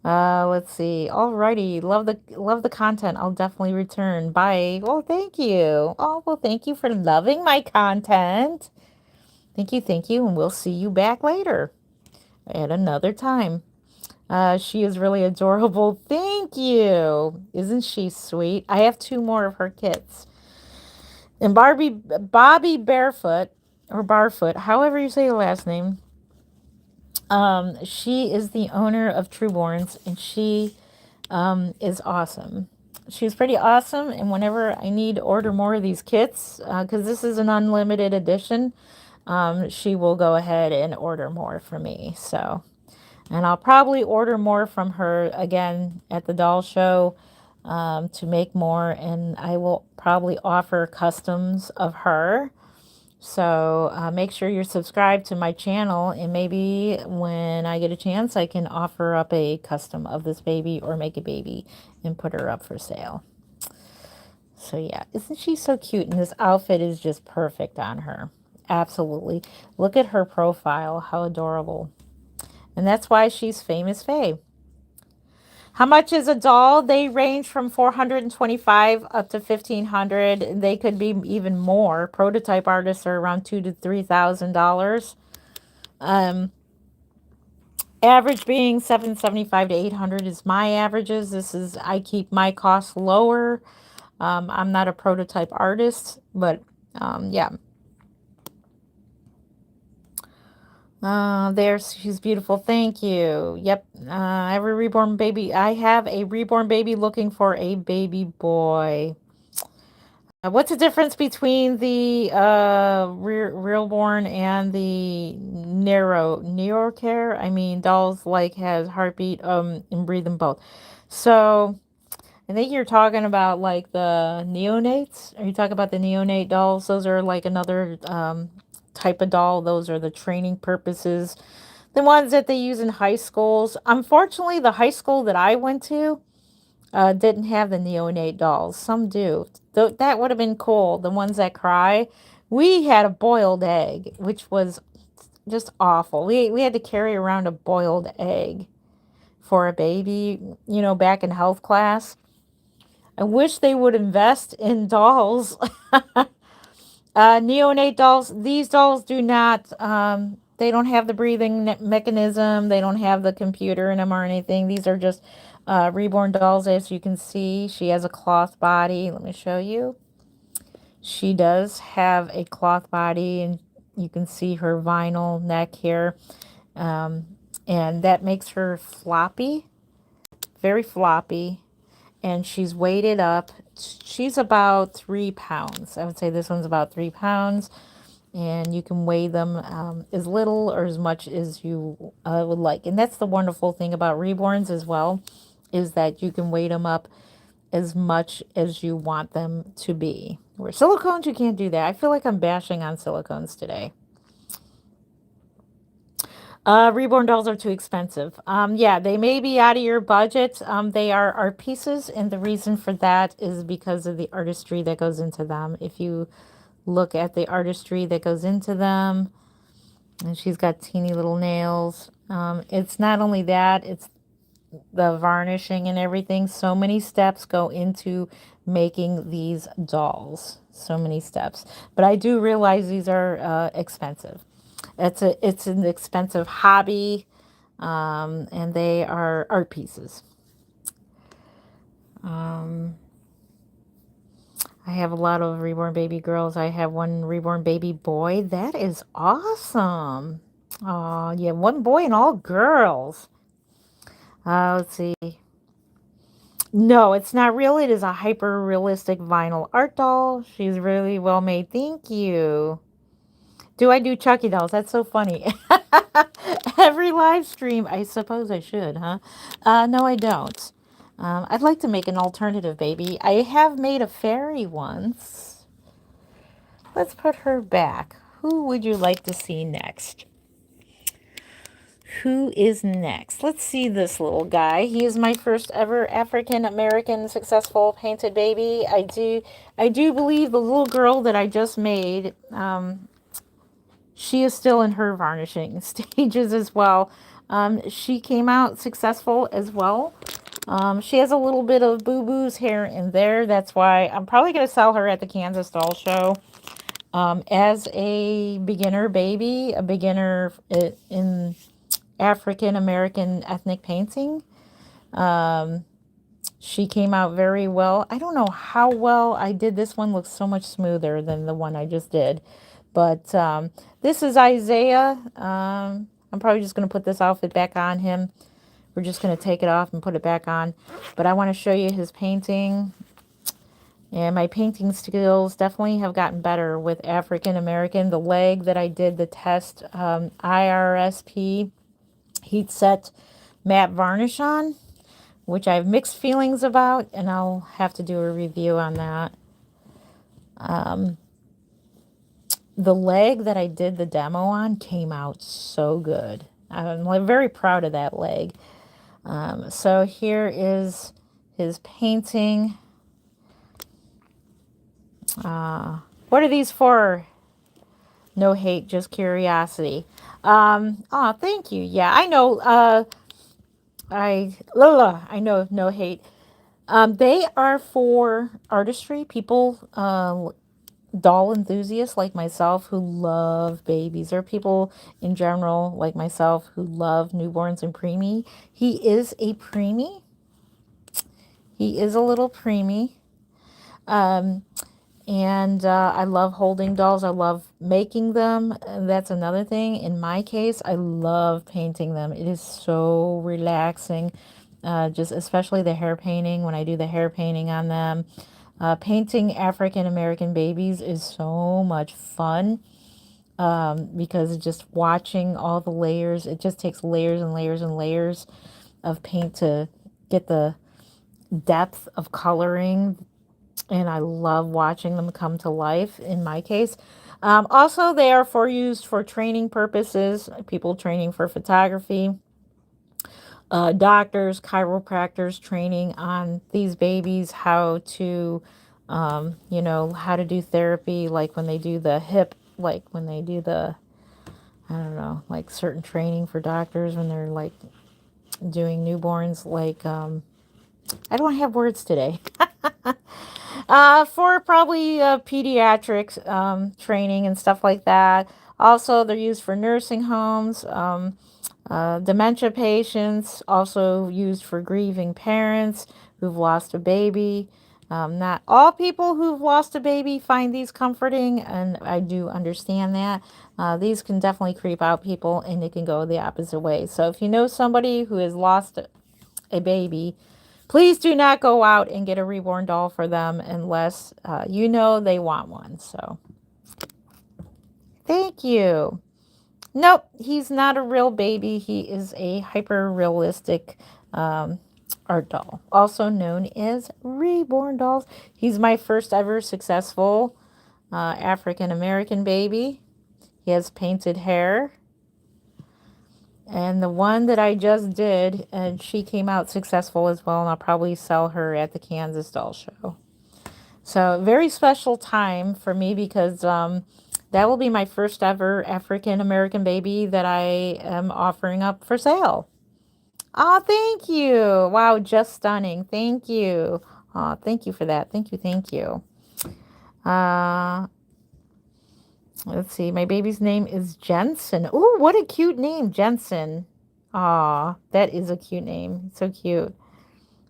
Let's see. Alrighty. Love the content. I'll definitely return. Bye. Well, thank you. Oh, well, thank you for loving my content. Thank you, and we'll see you back later at another time. She is really adorable. Thank you. Isn't she sweet? I have 2 more of her kits. And Bobby Barefoot, or Barfoot, however you say your last name, she is the owner of Reborns, and she is awesome. She's pretty awesome, and whenever I need to order more of these kits, because this is an unlimited edition, she will go ahead and order more for me. So, and I'll probably order more from her again at the doll show to make more, and I will probably offer customs of her. So make sure you're subscribed to my channel, and maybe when I get a chance, I can offer up a custom of this baby or make a baby and put her up for sale. So yeah, isn't she so cute? And this outfit is just perfect on her. Absolutely. Look at her profile. How adorable. And that's why she's famous Faye. How much is a doll? They range from 425 up to 1500. They could be even more. Prototype artists are around $2,000 to $3,000. Average being 775 to 800 is my averages. I keep my costs lower. I'm not a prototype artist, but yeah. She's beautiful. Thank you. Yep. Every reborn baby. I have a reborn baby looking for a baby boy. What's the difference between the realborn and the narrow care? I mean, dolls like has heartbeat and breathe them both. So I think you're talking about like the neonates. Are you talking about the neonate dolls? Those are like another type of doll. Those are the training purposes. The ones that they use in high schools. Unfortunately, the high school that I went to didn't have the neonate dolls. Some do. That would have been cool. The ones that cry. We had a boiled egg, which was just awful. We had to carry around a boiled egg for a baby, back in health class. I wish they would invest in dolls. Neonate dolls, these dolls do not, they don't have the breathing mechanism. They don't have the computer in them or anything. These are just reborn dolls. As you can see, she has a cloth body. Let me show you. She does have a cloth body, and you can see her vinyl neck here. And that makes her floppy, very floppy. And she's weighted up. She's about 3 pounds. I would say this one's about 3 pounds. And you can weigh them as little or as much as you would like. And that's the wonderful thing about reborns as well, is that you can weight them up as much as you want them to be. Where silicones, you can't do that. I feel like I'm bashing on silicones today. Reborn dolls are too expensive. Yeah, they may be out of your budget. They are art pieces, and the reason for that is because of the artistry that goes into them. If you look at the artistry that goes into them, and she's got teeny little nails. It's not only that, it's the varnishing and everything. So many steps go into making these dolls. So many steps. But I do realize these are expensive. It's an expensive hobby, and they are art pieces. I have a lot of reborn baby girls. I have one reborn baby boy. That is awesome. Oh, yeah, one boy and all girls. Let's see. No, it's not real. It is a hyper realistic vinyl art doll. She's really well made. Thank you. Do I do Chucky dolls? That's so funny. Every live stream, I suppose I should, huh? No, I don't. I'd like to make an alternative baby. I have made a fairy once. Let's put her back. Who would you like to see next? Who is next? Let's see this little guy. He is my first ever African American successful painted baby. I do believe the little girl that I just made, she is still in her varnishing stages as well. She came out successful as well. She has a little bit of boo-boos here and there. That's why I'm probably going to sell her at the Kansas Doll Show. As a beginner baby, a beginner in African American ethnic painting. She came out very well. I don't know how well I did. This one looks so much smoother than the one I just did. But this is Isaiah. I'm probably just going to put this outfit back on him. We're just going to take it off and put it back on. But I want to show you his painting. And my painting skills definitely have gotten better with African American. The leg that I did the test, IRSP heat set matte varnish on, which I have mixed feelings about, and I'll have to do a review on that. The leg that I did the demo on came out so good. I'm very proud of that leg. So here is his painting. What are these for? No hate, just curiosity. Oh, thank you. Yeah, I know. I know. No hate. They are for artistry people, doll enthusiasts like myself who love babies, or people in general like myself who love newborns and preemie. He is a preemie. He is a little preemie. Um, and I love holding dolls. I love making them. And that's another thing. In my case, I love painting them. It is so relaxing. Just especially the hair painting, when I do the hair painting on them. Painting African American babies is so much fun, because just watching all the layers, it just takes layers and layers and layers of paint to get the depth of coloring, and I love watching them come to life in my case. Also, they are for used for training purposes, people training for photography, doctors, chiropractors training on these babies how to, how to do therapy, like when they do the hip, like when they do the, I don't know, like certain training for doctors when they're like doing newborns, like, I don't have words today. For probably pediatrics training and stuff like that. Also, they're used for nursing homes, dementia patients, also used for grieving parents who've lost a baby. Not all people who've lost a baby find these comforting, and I do understand that. These can definitely creep out people, and it can go the opposite way. So if you know somebody who has lost a baby, please do not go out and get a reborn doll for them unless you know they want one. So, thank you. Nope, he's not a real baby. He is a hyper realistic um, art doll, also known as reborn dolls. He's my first ever successful African American baby. He has painted hair. And the one that I just did, and she came out successful as well, and I'll probably sell her at the Kansas Doll Show. So, very special time for me because that will be my first ever African American baby that I am offering up for sale. Oh, thank you. Wow, just stunning. Thank you. Oh, thank you for that. Thank you. Thank you. Uh, let's see. My baby's name is Jensen. Ooh, what a cute name, Jensen. Aw, that is a cute name. So cute.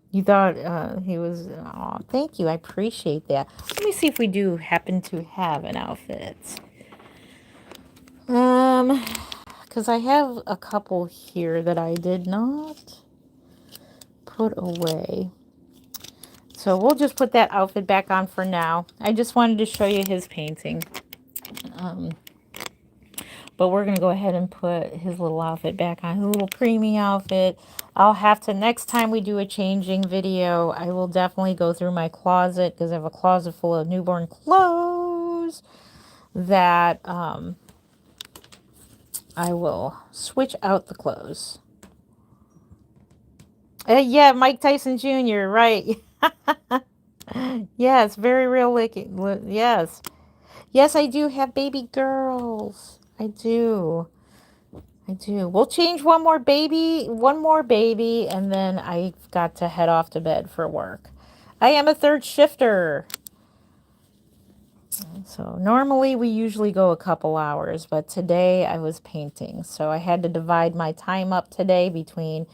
You thought he was. Oh, thank you. I appreciate that. Let me see if we do happen to have an outfit. Um, because I have a couple here that I did not put away. So we'll just put that outfit back on for now. I just wanted to show you his painting. Um, but we're going to go ahead and put his little outfit back on, his little preemie outfit. I'll have to, next time we do a changing video, I will definitely go through my closet because I have a closet full of newborn clothes that I will switch out the clothes. Yeah, Mike Tyson Jr., right. Yes, very real looking. Yes. Yes, I do have baby girls. I do. I do. We'll change one more baby, and then I've got to head off to bed for work. I am a third shifter. So normally we usually go a couple hours, but today I was painting. So I had to divide my time up today between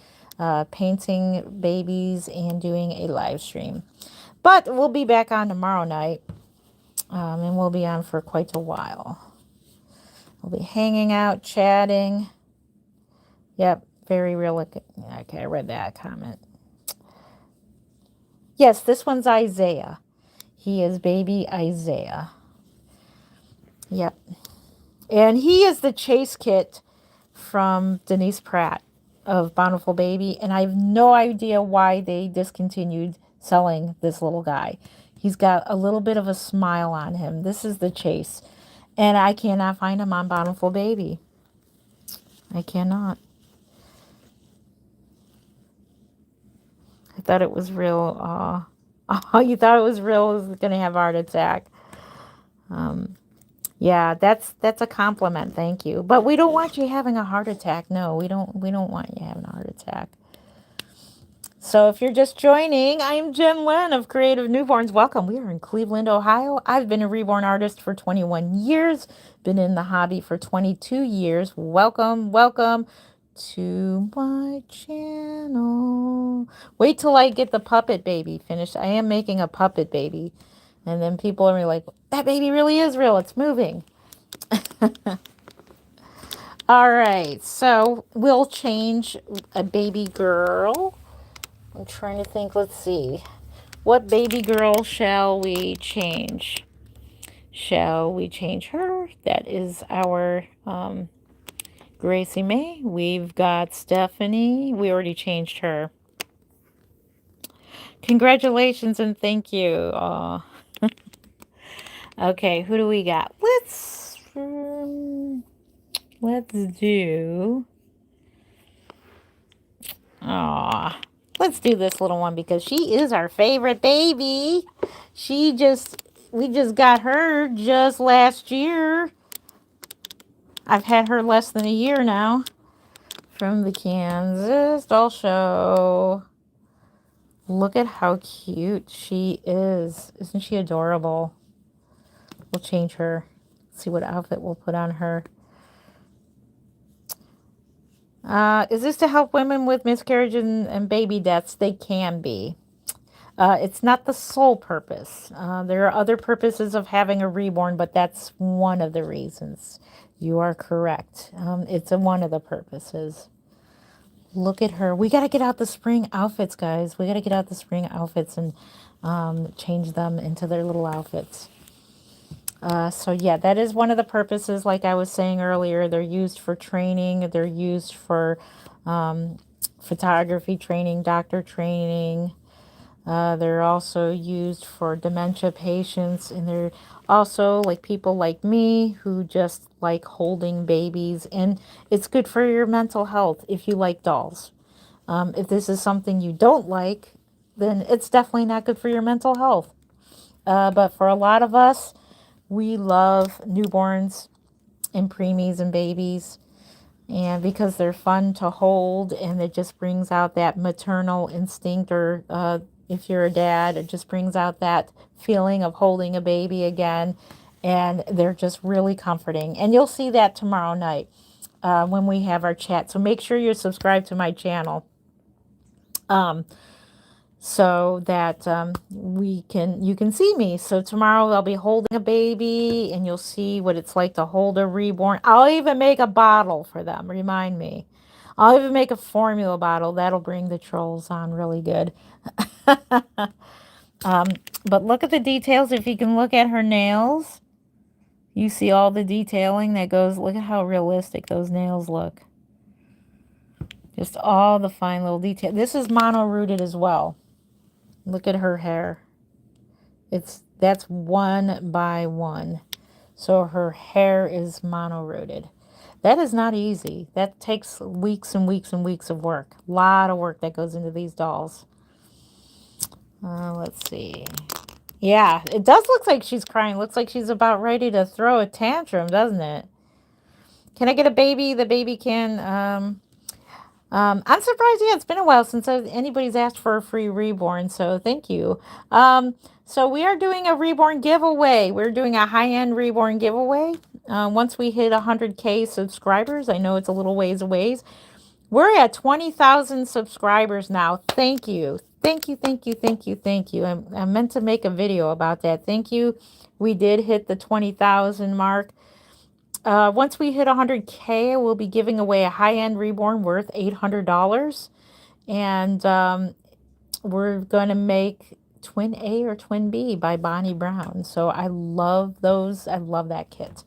painting babies and doing a live stream. But we'll be back on tomorrow night, and we'll be on for quite a while. We'll be hanging out, chatting. Yep, very real. Okay, I read that comment. Yes, this one's Isaiah. He is baby Isaiah. Yep. And he is the chase kit from Denise Pratt of Bountiful Baby. And I have no idea why they discontinued selling this little guy. He's got a little bit of a smile on him. This is the chase. And I cannot find him on Bountiful Baby. I cannot. I thought it was real. Oh, you thought it was real? It was going to have a heart attack. Yeah, that's a compliment. Thank you. But we don't want you having a heart attack. No, we don't want you having a heart attack. So if you're just joining, I'm Jen Lynn of Creative Newborns. Welcome. We are in Cleveland, Ohio. I've been a reborn artist for 21 years, been in the hobby for 22 years. Welcome, welcome to my channel. Wait till I get the puppet baby finished. I am making a puppet baby. And then people are like, that baby really is real. It's moving. All right, so we'll change a baby girl. I'm trying to think, let's see. What baby girl shall we change? Shall we change her? That is our Gracie May. We've got Stephanie. We already changed her. Congratulations and thank you. Okay, who do we got? Let's do. Aw. Let's do this little one because she is our favorite baby. We just got her just last year. I've had her less than a year now. From the Kansas Doll Show. Look at how cute she is. Isn't she adorable? We'll change her. See what outfit we'll put on her. Is this to help women with miscarriage and baby deaths? They can be. It's not the sole purpose. There are other purposes of having a reborn, but that's one of the reasons. You are correct. It's one of the purposes. Look at her. We got to get out the spring outfits, guys. We got to get out the spring outfits and change them into their little outfits. So yeah, that is one of the purposes. Like I was saying earlier, they're used for training. They're used for photography training, doctor training. They're also used for dementia patients, and they're also like people like me who just like holding babies, and it's good for your mental health if you like dolls. If this is something you don't like, then it's definitely not good for your mental health. But for a lot of us, we love newborns and preemies and babies, and because they're fun to hold and it just brings out that maternal instinct, or if you're a dad, it just brings out that feeling of holding a baby again, and they're just really comforting. And you'll see that tomorrow night when we have our chat. So make sure you're subscribed to my channel so that you can see me. So tomorrow I'll be holding a baby and you'll see what it's like to hold a reborn. I'll even make a bottle for them. Remind me. I'll even make a formula bottle. That'll bring the trolls on really good. But look at the details. If you can look at her nails, you see all the detailing that goes. Look at how realistic those nails look. Just all the fine little detail. This is mono rooted as well. Look at her hair. That's 1 by 1. So her hair is mono rooted. That is not easy. That takes weeks and weeks and weeks of work. A lot of work that goes into these dolls. Let's see. Yeah, it does look like she's crying. Looks like she's about ready to throw a tantrum, doesn't it? Can I get a baby? The baby can. I'm surprised. Yeah, it's been a while since anybody's asked for a free reborn, so thank you. So we are doing a reborn giveaway. We're doing a high-end reborn giveaway. Once we hit 100K subscribers, I know it's a little ways away. We're at 20,000 subscribers now. Thank you. Thank you, thank you, thank you, thank you. I meant to make a video about that. Thank you. We did hit the 20,000 mark. Once we hit 100K, we'll be giving away a high-end reborn worth $800. And we're going to make Twin A or Twin B by Bonnie Brown. So I love those. I love that kit.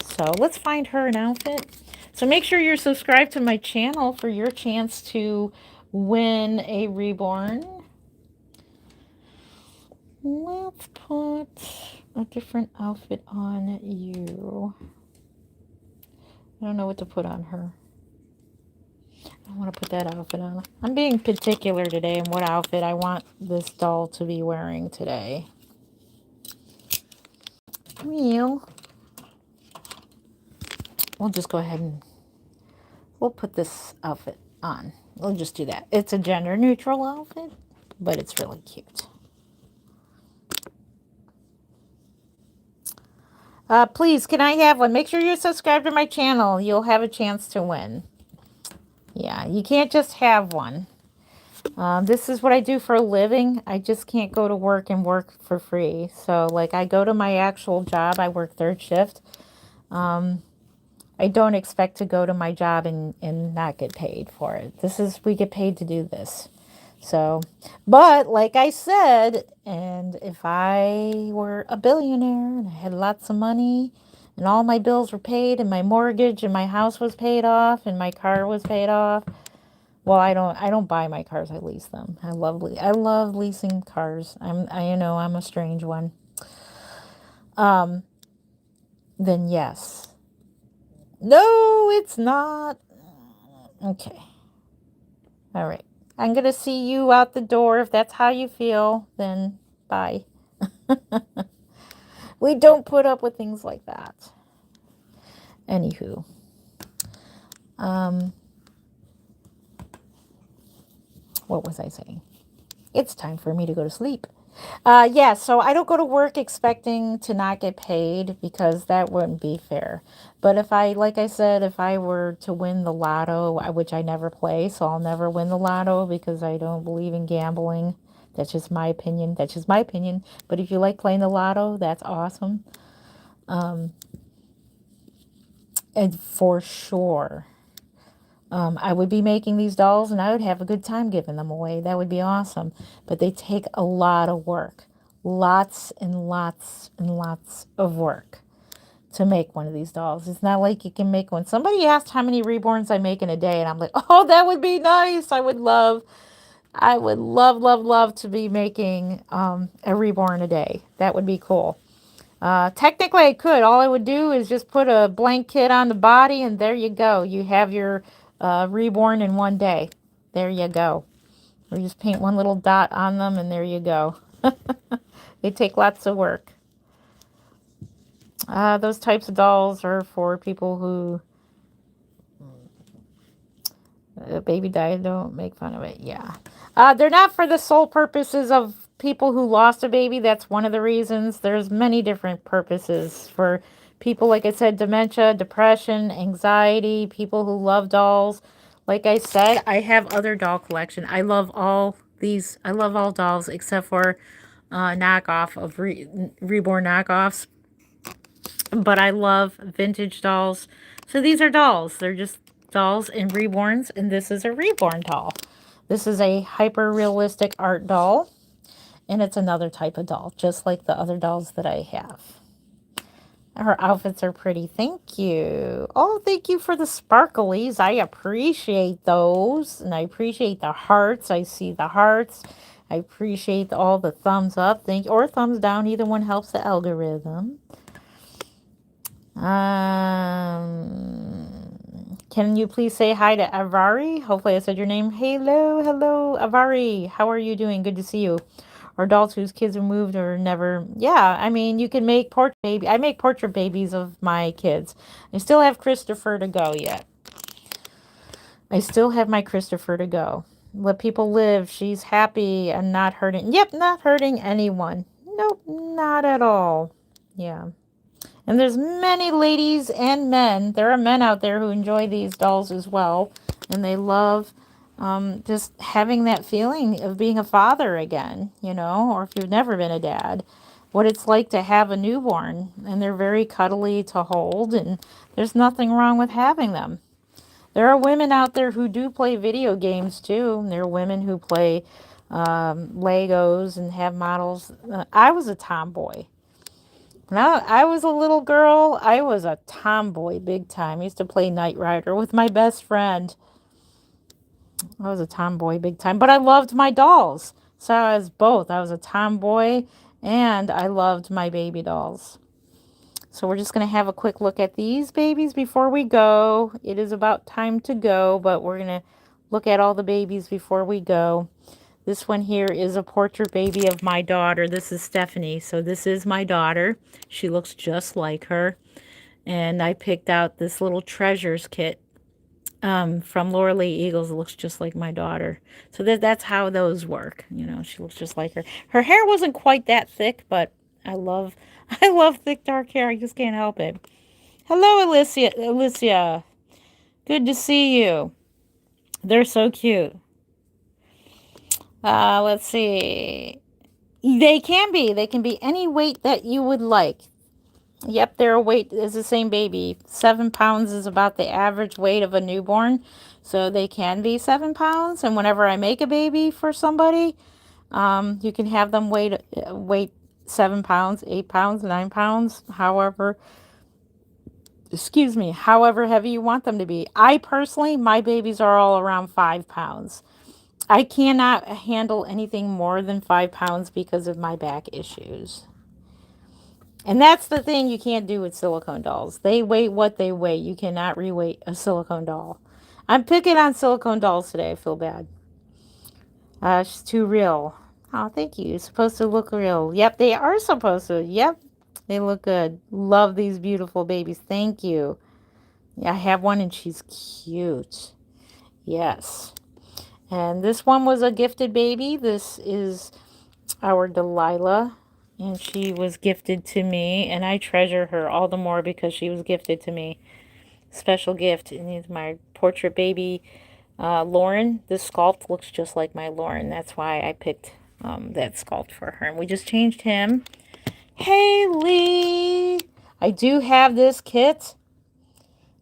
So let's find her an outfit. So make sure you're subscribed to my channel for your chance to win a reborn. Let's put a different outfit on you. I don't know what to put on her. I want to put that outfit on. I'm being particular today in what outfit I want this doll to be wearing today. Meow. We'll just go ahead and we'll put this outfit on. We'll just do that. It's a gender neutral outfit, but it's really cute. Please, can I have one? Make sure you're subscribed to my channel. You'll have a chance to win. Yeah, you can't just have one. This is what I do for a living. I just can't go to work and work for free. So, like, I go to my actual job. I work third shift. I don't expect to go to my job and not get paid for it. We get paid to do this. So, but like I said, and if I were a billionaire and I had lots of money and all my bills were paid and my mortgage and my house was paid off and my car was paid off, well, I don't buy my cars. I lease them. I love leasing cars. I'm a strange one. Then yes. No, it's not. Okay. All right. I'm going to see you out the door. If that's how you feel, then bye. We don't put up with things like that. Anywho. What was I saying? It's time for me to go to sleep. Yeah, so I don't go to work expecting to not get paid because that wouldn't be fair. But like I said, if I were to win the lotto, which I never play, so I'll never win the lotto because I don't believe in gambling. That's just my opinion. That's just my opinion. But if you like playing the lotto, that's awesome. And for sure, I would be making these dolls and I would have a good time giving them away. That would be awesome. But they take a lot of work. Lots and lots and lots of work to make one of these dolls. It's not like you can make one. Somebody asked how many reborns I make in a day, and I'm like, oh, that would be nice. I would love, love to be making a reborn a day. That would be cool. Technically, I could. All I would do is just put a blank kit on the body, and there you go. You have your reborn in one day. There you go. Or just paint one little dot on them, and there you go. They take lots of work. Those types of dolls are for people who baby died. Don't make fun of it. Yeah. They're not for the sole purposes of people who lost a baby. That's one of the reasons. There's many different purposes for people, like I said, dementia, depression, anxiety, people who love dolls. Like I said, I have other doll collection. I love all these. I love all dolls except for knockoff of reborn knockoffs. But I love vintage dolls. So these are dolls. They're just dolls and reborns, and this is a reborn doll. This is a hyper-realistic art doll, and it's another type of doll, just like the other dolls that I have. Her outfits are pretty. Thank you. Oh, thank you for the sparklies. I appreciate those, and I appreciate the hearts. I see the hearts. I appreciate all the thumbs up. Thank you. Or thumbs down. Either one helps the algorithm. Can you please say hi to Avari? Hopefully I said your name. Hello, Avari. How are you doing? Good to see you. Or adults whose kids are moved or never. Yeah, I mean, you can make portrait baby. I make portrait babies of my kids. I still have Christopher to go yet. I still have my Christopher to go. Let people live. She's happy and not hurting. Yep, not hurting anyone. Nope, not at all. Yeah. And there's many ladies and men. There are men out there who enjoy these dolls as well. And they love just having that feeling of being a father again, or if you've never been a dad, what it's like to have a newborn. And they're very cuddly to hold. And there's nothing wrong with having them. There are women out there who do play video games too. There are women who play Legos and have models. I was a tomboy. When I was a little girl, I was a tomboy big time. I used to play Knight Rider with my best friend. I was a tomboy big time, but I loved my dolls. So I was both. I was a tomboy and I loved my baby dolls. So we're just going to have a quick look at these babies before we go. It is about time to go, but we're going to look at all the babies before we go. This one here is a portrait baby of my daughter. This is Stephanie. So this is my daughter. She looks just like her. And I picked out this little treasures kit from Laura Lee Eagles. It looks just like my daughter. So that's how those work. You know, she looks just like her. Her hair wasn't quite that thick, but I love I love thick dark hair. I just can't help it. Hello, Alicia. Alicia. Good to see you. They're so cute. Let's see. They can be. They can be any weight that you would like. Yep, their weight is the same baby. 7 pounds is about the average weight of a newborn. So they can be 7 pounds. And whenever I make a baby for somebody, you can have them weight 7 pounds, 8 pounds, 9 pounds, however, excuse me, however heavy you want them to be. I personally, my babies are all around 5 pounds. I cannot handle anything more than 5 pounds because of my back issues. And that's the thing you can't do with silicone dolls. They weigh what they weigh. You cannot reweight a silicone doll. I'm picking on silicone dolls today. I feel bad. She's too real. Oh, thank you. It's supposed to look real. Yep, they are supposed to. Yep, they look good. Love these beautiful babies. Thank you. Yeah, I have one and she's cute. Yes. And this one was a gifted baby. This is our Delilah. And she was gifted to me. And I treasure her all the more because she was gifted to me. Special gift. And he's my portrait baby, Lauren. This sculpt looks just like my Lauren. That's why I picked that sculpt for her. And we just changed him. Hey, Lee. I do have this kit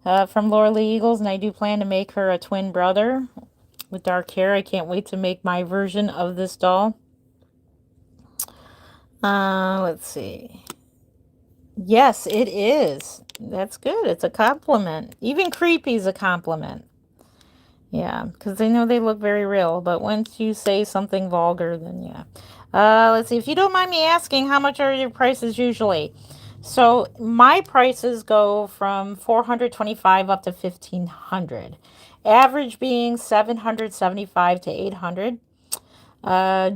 from Laura Lee Eagles. And I do plan to make her a twin brother with dark hair. I can't wait to make my version of this doll. Let's see. Yes, it is. That's good. It's a compliment. Even creepy is a compliment. Yeah, because they know they look very real. But once you say something vulgar, then yeah. Let's see. If you don't mind me asking, how much are your prices usually? So my prices go from $425 up to $1,500. Average being $775 to $800.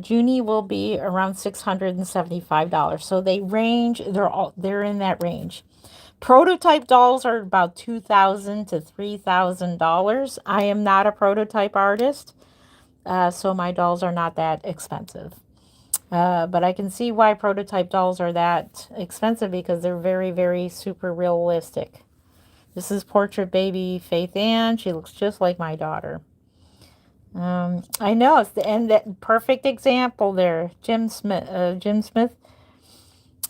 Junie will be around $675. So they range, they're in that range. Prototype dolls are about $2,000 to $3,000. I am not a prototype artist, so my dolls are not that expensive. But I can see why prototype dolls are that expensive because they're very, very super realistic. This is portrait baby Faith Ann. She looks just like my daughter. I know, and that perfect example there, Jim Smith. Jim Smith.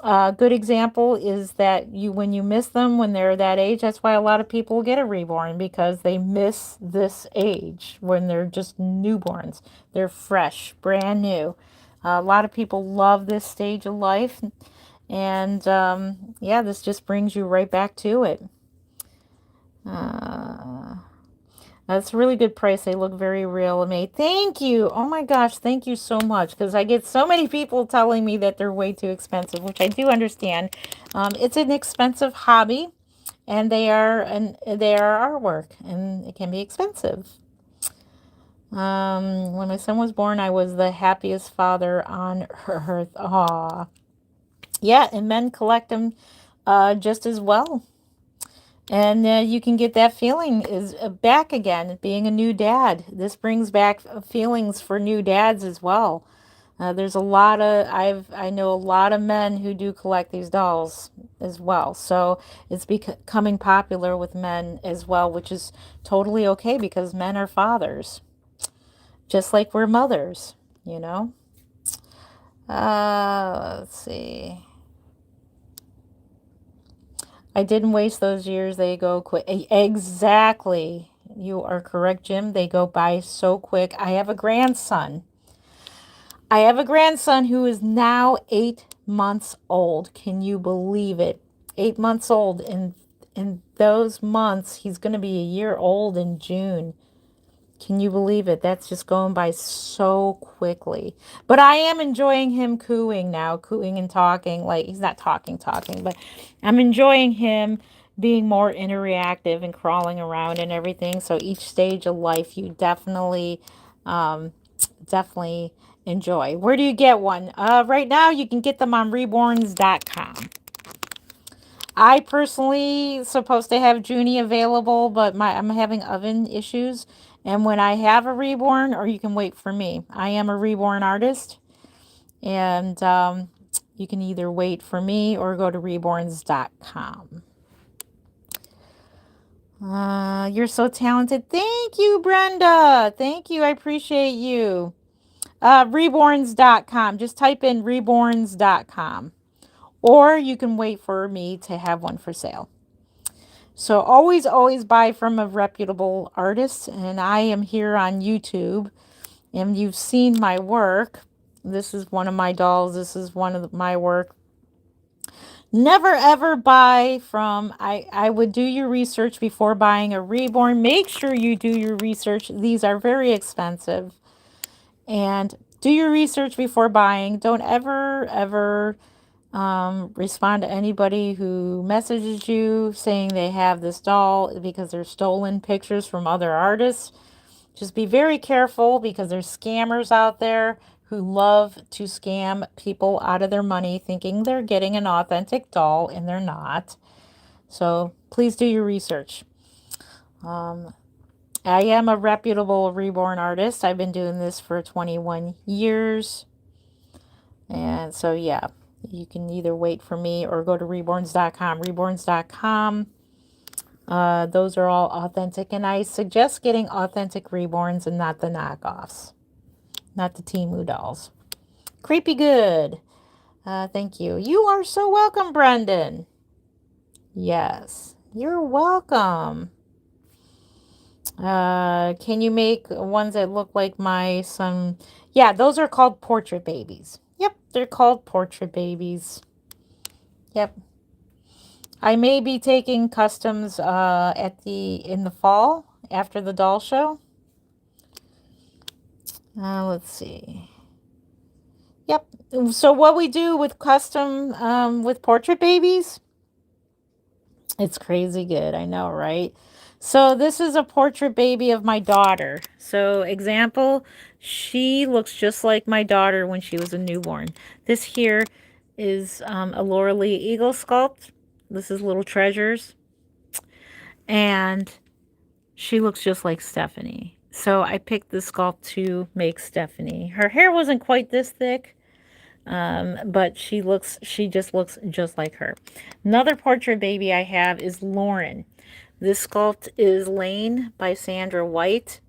Good example is that when you miss them when they're that age, that's why a lot of people get a reborn because they miss this age when they're just newborns. They're fresh, brand new. A lot of people love this stage of life, and yeah, this just brings you right back to it. That's a really good price. They look very real and made. Thank you. Oh my gosh, thank you so much. Because I get so many people telling me that they're way too expensive, which I do understand. It's an expensive hobby, and they are artwork, and it can be expensive. When my son was born, I was the happiest father on earth. Aw. Yeah, and men collect them just as well. And you can get that feeling is back again, being a new dad. This brings back feelings for new dads as well. There's a lot of I know a lot of men who do collect these dolls as well. So it's becoming popular with men as well, which is totally okay because men are fathers, just like we're mothers, you know. Let's see. I didn't waste those years. They go quick. Exactly. You are correct, Jim. They go by so quick. I have a grandson. I have a grandson who is now 8 months old. Can you believe it? 8 months old. In those months, he's going to be a year old in June. Can you believe it? That's just going by so quickly. But I am enjoying him cooing now, cooing and talking. Like, he's not talking, but I'm enjoying him being more interactive and crawling around and everything. So each stage of life, you definitely definitely enjoy. Where do you get one? Right now, you can get them on Reborns.com. I personally supposed to have Junie available, but I'm having oven issues. And when I have a Reborn, or you can wait for me. I am a Reborn artist, and you can either wait for me or go to Reborns.com. You're so talented. Thank you, Brenda. Thank you. I appreciate you. Reborns.com. Just type in Reborns.com. Or you can wait for me to have one for sale. So always buy from a reputable artist. And I am here on YouTube. And you've seen my work. This is one of my dolls. This is one of my work. Never ever buy from, I would do your research before buying a Reborn. Make sure you do your research. These are very expensive. And do your research before buying. Don't ever respond to anybody who messages you saying they have this doll because they're stolen pictures from other artists. Just be very careful because there's scammers out there who love to scam people out of their money thinking they're getting an authentic doll and they're not. So please do your research. I am a reputable reborn artist. I've been doing this for 21 years. And so, yeah, you can either wait for me or go to reborns.com. Reborns.com. Those are all authentic. And I suggest getting authentic reborns and not the knockoffs. Not the Temu dolls. Creepy good. Thank you. You are so welcome, Brendan. Yes, you're welcome. Can you make ones that look like my son? Yeah, those are called portrait babies. Yep, they're called portrait babies. Yep. I may be taking customs in the fall after the doll show. Let's see. Yep. So what we do with custom with portrait babies, it's crazy good. I know, right? So this is a portrait baby of my daughter. So example, she looks just like my daughter when she was a newborn. This here is a Laura Lee Eagle sculpt. This is Little Treasures. And she looks just like Stephanie. So I picked this sculpt to make Stephanie. Her hair wasn't quite this thick. But she just looks just like her. Another portrait baby I have is Lauren. This sculpt is Lane by Sandra White.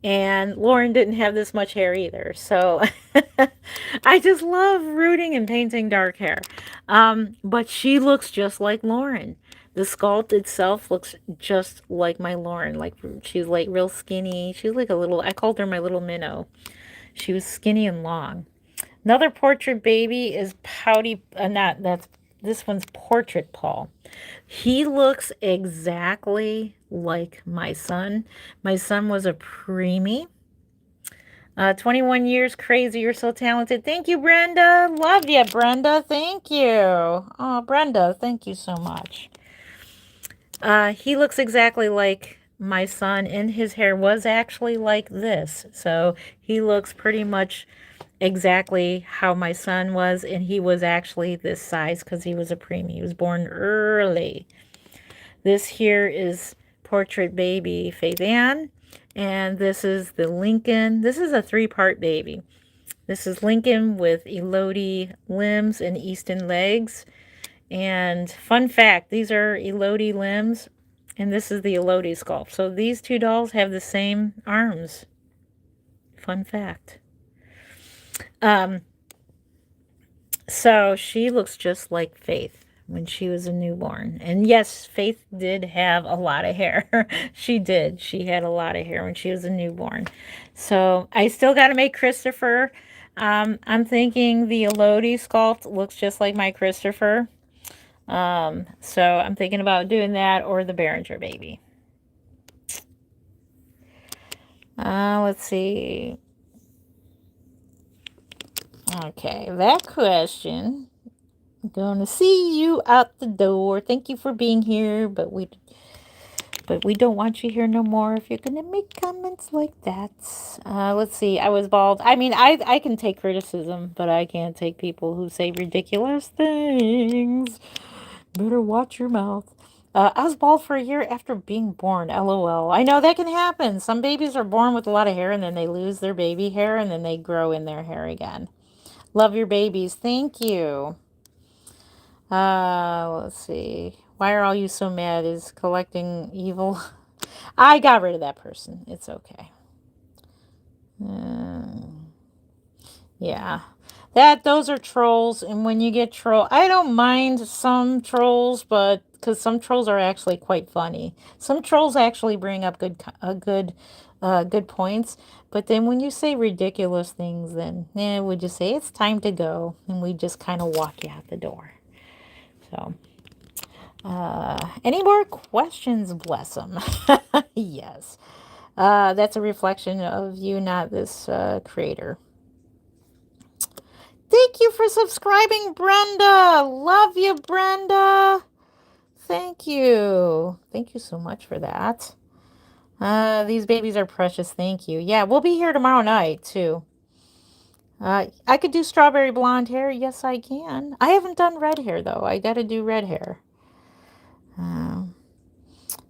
And Lauren didn't have this much hair either. So I just love rooting and painting dark hair. But she looks just like Lauren. The sculpt itself looks just like my Lauren. Like she's like real skinny. She's like a little, I called her my little minnow. She was skinny and long. Another portrait baby is Pouty, this one's Portrait Paul. He looks exactly like my son. My son was a preemie. 21 years, crazy, you're so talented. Thank you, Brenda. Love you, Brenda. Thank you. Oh, Brenda, thank you so much. He looks exactly like my son, and his hair was actually like this. So he looks pretty much exactly how my son was, and he was actually this size because he was a preemie. He was born early. This here is Portrait Baby Faith Ann, and this is the Lincoln. This is a 3-part baby. This is Lincoln with Elodie limbs and Easton legs. And fun fact, these are Elodie limbs, and this is the Elodie sculpt. So these two dolls have the same arms. Fun fact. So she looks just like Faith when she was a newborn. And yes, Faith did have a lot of hair. She did. She had a lot of hair when she was a newborn. So I still got to make Christopher. I'm thinking the Elodie sculpt looks just like my Christopher. So I'm thinking about doing that or the Behringer baby. Let's see. Okay, that question. I'm going to see you out the door. Thank you for being here, but But we don't want you here no more if you're going to make comments like that. Let's see. I was bald. I mean, I can take criticism, but I can't take people who say ridiculous things. Better watch your mouth. I was bald for a year after being born. LOL. I know that can happen. Some babies are born with a lot of hair and then they lose their baby hair and then they grow in their hair again. Love your babies. Thank you. Let's see. Why are all you so mad? Is collecting evil? I got rid of that person. It's okay. Yeah. Those are trolls, and when you get troll, I don't mind some trolls, but because some trolls are actually quite funny. Some trolls actually bring up good points. But then when you say ridiculous things, then we just say it's time to go, and we just kind of walk you out the door. So, any more questions? Bless them. Yes. That's a reflection of you, not this creator. Thank you for subscribing, Brenda. Love you, Brenda. Thank you. Thank you so much for that. These babies are precious. Thank you. Yeah, we'll be here tomorrow night, too. I could do strawberry blonde hair. Yes, I can. I haven't done red hair, though. I got to do red hair.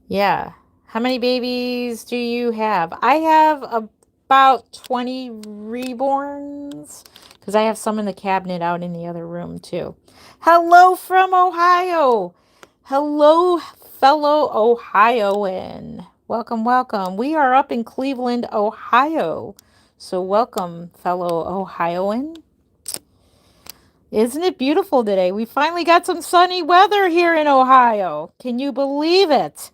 Yeah. How many babies do you have? I have about 20 reborns because I have some in the cabinet out in the other room too. Hello from Ohio. Hello, fellow Ohioan. Welcome, welcome. We are up in Cleveland, Ohio. So welcome, fellow Ohioan. Isn't it beautiful today? We finally got some sunny weather here in Ohio. Can you believe it?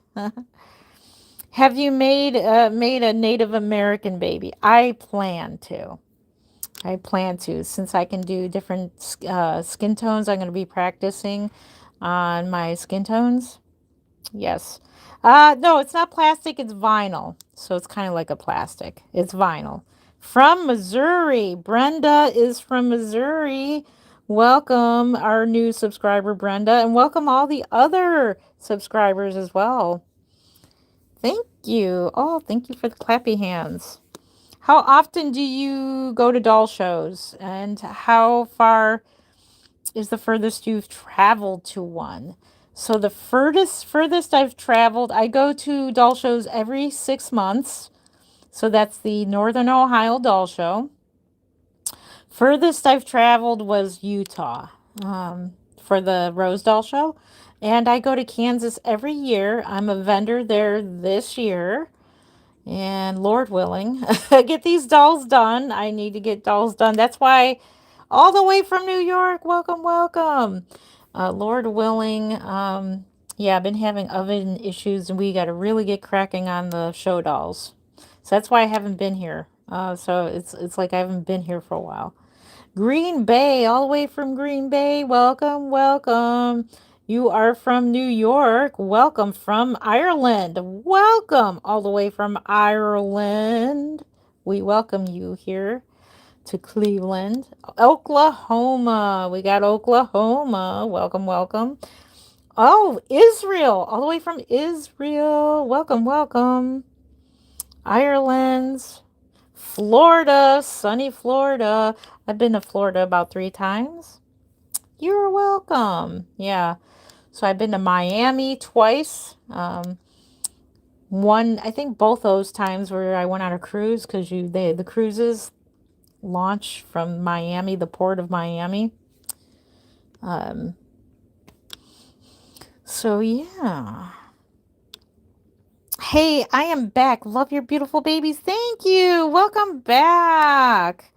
Have you made a Native American baby? I plan to. I plan to. Since I can do different skin tones, I'm going to be practicing on my skin tones. Yes. No, it's not plastic. It's vinyl. So it's kind of like a plastic. It's vinyl. From Missouri. Brenda is from Missouri. Welcome, our new subscriber, Brenda. And welcome all the other subscribers as well. Thank you. Oh, thank you for the clappy hands. How often do you go to doll shows? And how far is the furthest you've traveled to one? So the furthest I've traveled, I go to doll shows every 6 months. So that's the Northern Ohio Doll Show. Furthest I've traveled was Utah for the Rose Doll Show. And I go to Kansas every year. I'm a vendor there this year. And Lord willing, get these dolls done. I need to get dolls done. That's why all the way from New York. Welcome, welcome. Lord willing. Yeah, I've been having oven issues and we got to really get cracking on the show dolls. So that's why I haven't been here. So it's like I haven't been here for a while. Green Bay, all the way from Green Bay. Welcome, welcome. You are from New York. Welcome from Ireland. Welcome all the way from Ireland. We welcome you here to Cleveland. Oklahoma. We got Oklahoma. Welcome, welcome. Oh, Israel. All the way from Israel. Welcome, welcome. Ireland. Florida. Sunny Florida. I've been to Florida about 3 times. You're welcome. Yeah. So I've been to Miami twice. I think both those times where I went on a cruise because the cruises launch from Miami, the port of Miami. So yeah. Hey, I am back. Love your beautiful babies. Thank you. Welcome back.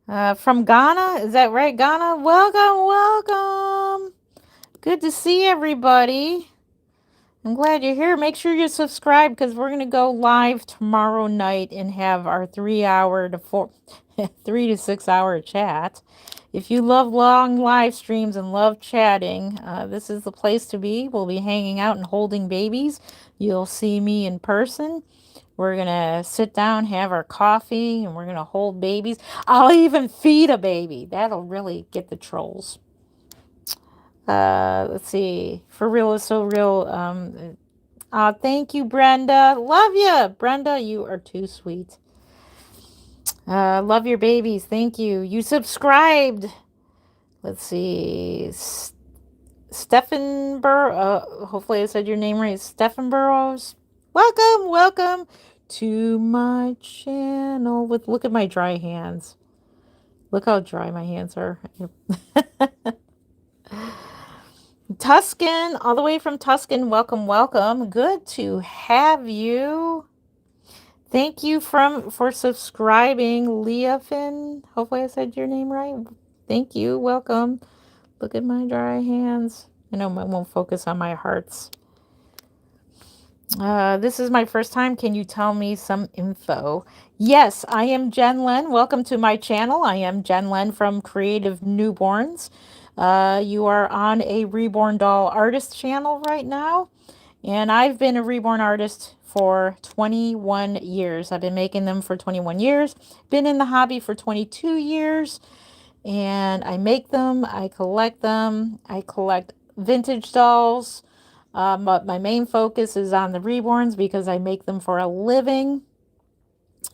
From Ghana, is that right, Ghana? Welcome, welcome. Good to see everybody. I'm glad you're here. Make sure you're subscribed because we're going to go live tomorrow night and have our 3 to 6 hour chat. If you love long live streams and love chatting, this is the place to be. We'll be hanging out and holding babies. You'll see me in person. We're going to sit down, have our coffee, and we're going to hold babies. I'll even feed a baby. That'll really get the trolls. Let's see. For real is so real. Thank you, Brenda. Love you. Brenda, you are too sweet. Love your babies. Thank you. You subscribed. Let's see. Stephen hopefully I said your name right. Stephen Burrows. Welcome, welcome to my channel. Look at my dry hands. Look how dry my hands are. Tuscan, all the way from Tuscan. Welcome, welcome. Good to have you. Thank you for subscribing, Leah Finn. Hopefully I said your name right. Thank you. Welcome. Look at my dry hands. I know I won't focus on my hearts. This is my first time. Can you tell me some info? Yes, I am Jen Len. Welcome to my channel. I am Jen Len from Creative Newborns. You are on a Reborn doll artist channel right now. And I've been a Reborn artist for 21 years. I've been making them for 21 years. Been in the hobby for 22 years. And I make them. I collect them. I collect vintage dolls. But my main focus is on the Reborns because I make them for a living.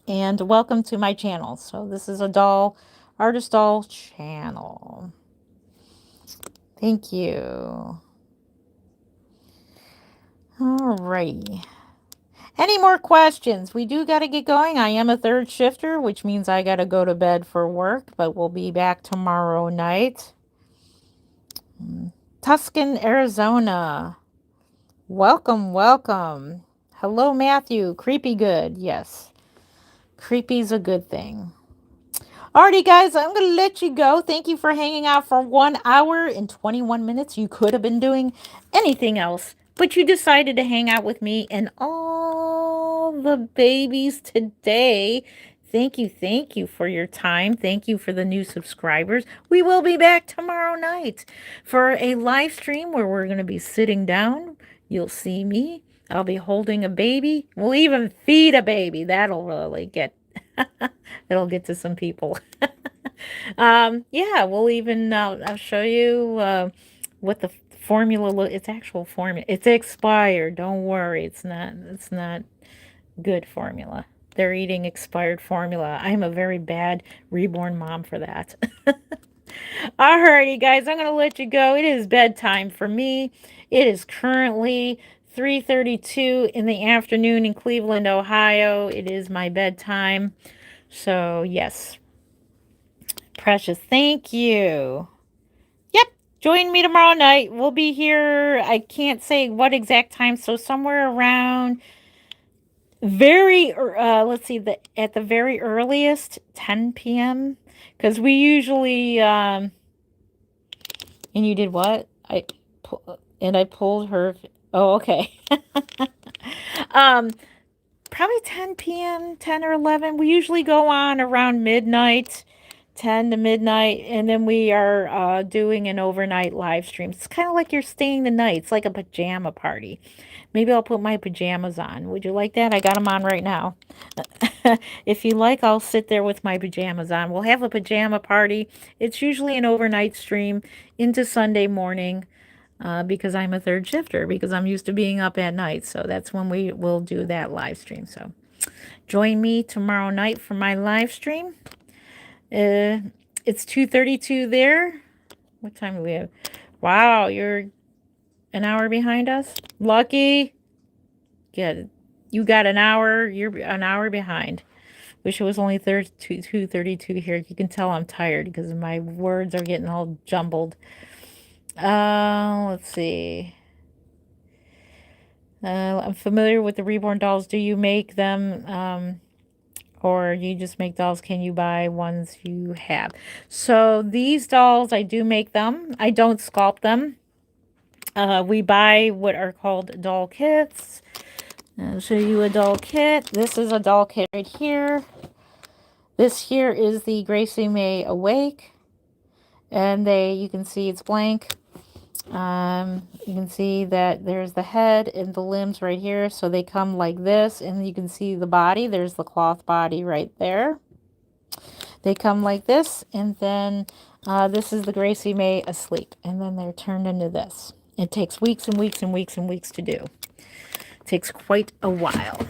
And welcome to my channel. So this is a artist doll channel. Thank you. Alrighty. Any more questions? We do got to get going. I am a third shifter, which means I got to go to bed for work, but we'll be back tomorrow night. Tuscan, Arizona. Welcome, welcome. Hello, Matthew. Creepy good. Yes. Creepy's a good thing. Alrighty, guys, I'm going to let you go. Thank you for hanging out for 1 hour and 21 minutes. You could have been doing anything else, but you decided to hang out with me and all the babies today. Thank you for your time. Thank you for the new subscribers. We will be back tomorrow night for a live stream where we're going to be sitting down. You'll see me. I'll be holding a baby. We'll even feed a baby. That'll really get it'll get to some people. Yeah, we'll even I'll show you what the formula it's actual formula. It's expired. Don't worry. It's not good formula. They're eating expired formula. I'm a very bad reborn mom for that. Alrighty, guys, I'm gonna let you go. It is bedtime for me. It is currently 3:32 in the afternoon in Cleveland, Ohio. It is my bedtime. So, yes. Precious, thank you. Yep, join me tomorrow night. We'll be here. I can't say what exact time, so somewhere around let's see, at the very earliest 10 p.m. because we usually and you did what? I pulled her. Oh, okay. Probably 10 p.m., 10 or 11. We usually go on around midnight, 10 to midnight, and then we are doing an overnight live stream. It's kind of like you're staying the night. It's like a pajama party. Maybe I'll put my pajamas on. Would you like that? I got them on right now. If you like, I'll sit there with my pajamas on. We'll have a pajama party. It's usually an overnight stream into Sunday morning. Because I'm a third shifter, because I'm used to being up at night. So that's when we will do that live stream. So join me tomorrow night for my live stream. It's 2:32 there. What time do we have? Wow, you're an hour behind us? Lucky. Good. You got an hour. You're an hour behind. Wish it was only 2:32 here. You can tell I'm tired because my words are getting all jumbled. Let's see. I'm familiar with the Reborn dolls. Do you make them, or you just make dolls? Can you buy ones you have? So these dolls, I do make them. I don't sculpt them. We buy what are called doll kits. I'll show you a doll kit. This is a doll kit right here. This here is the Gracie May Awake. And you can see it's blank. You can see that there's the head and the limbs right here. So they come like this, and you can see the body. There's the cloth body right there. They come like this, and then this is the Gracie May asleep, and then they're turned into this. It takes weeks and weeks and weeks and weeks to do. Takes quite a while.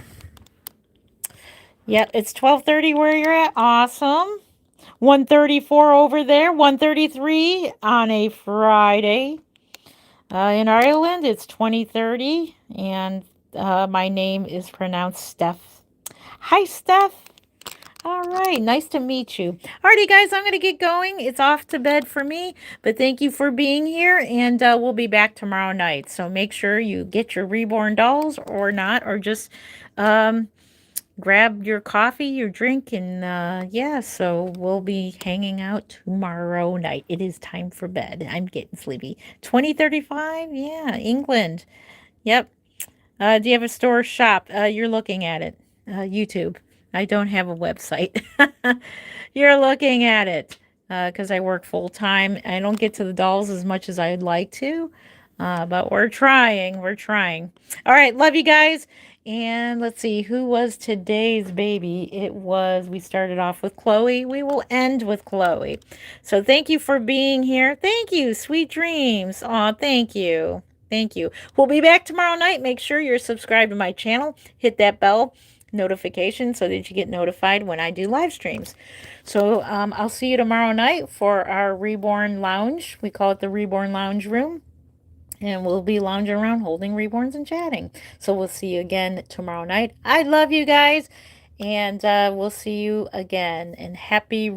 Yep, it's 12:30 where you're at. Awesome. 1:34 over there. 1:33 on a Friday. In Ireland, it's 20:30, and my name is pronounced Steph. Hi, Steph. All right, nice to meet you. Alrighty, guys, I'm going to get going. It's off to bed for me, but thank you for being here, and we'll be back tomorrow night. So make sure you get your Reborn dolls or not, or just grab your coffee, your drink, and yeah, so we'll be hanging out tomorrow night. It is time for bed. I'm getting sleepy. 20:35, yeah, England. Yep. Do you have a store or shop? You're looking at it. YouTube. I don't have a website. You're looking at it because I work full time. I don't get to the dolls as much as I'd like to, but we're trying. We're trying. All right. Love you guys. And let's see, who was today's baby? It was, we started off with Chloe. We will end with Chloe. So thank you for being here. Thank you. Sweet dreams. Aw, thank you. Thank you. We'll be back tomorrow night. Make sure you're subscribed to my channel. Hit that bell notification so that you get notified when I do live streams. So I'll see you tomorrow night for our Reborn Lounge. We call it the Reborn Lounge Room. And we'll be lounging around holding Reborns and chatting. So we'll see you again tomorrow night. I love you guys. And we'll see you again. And happy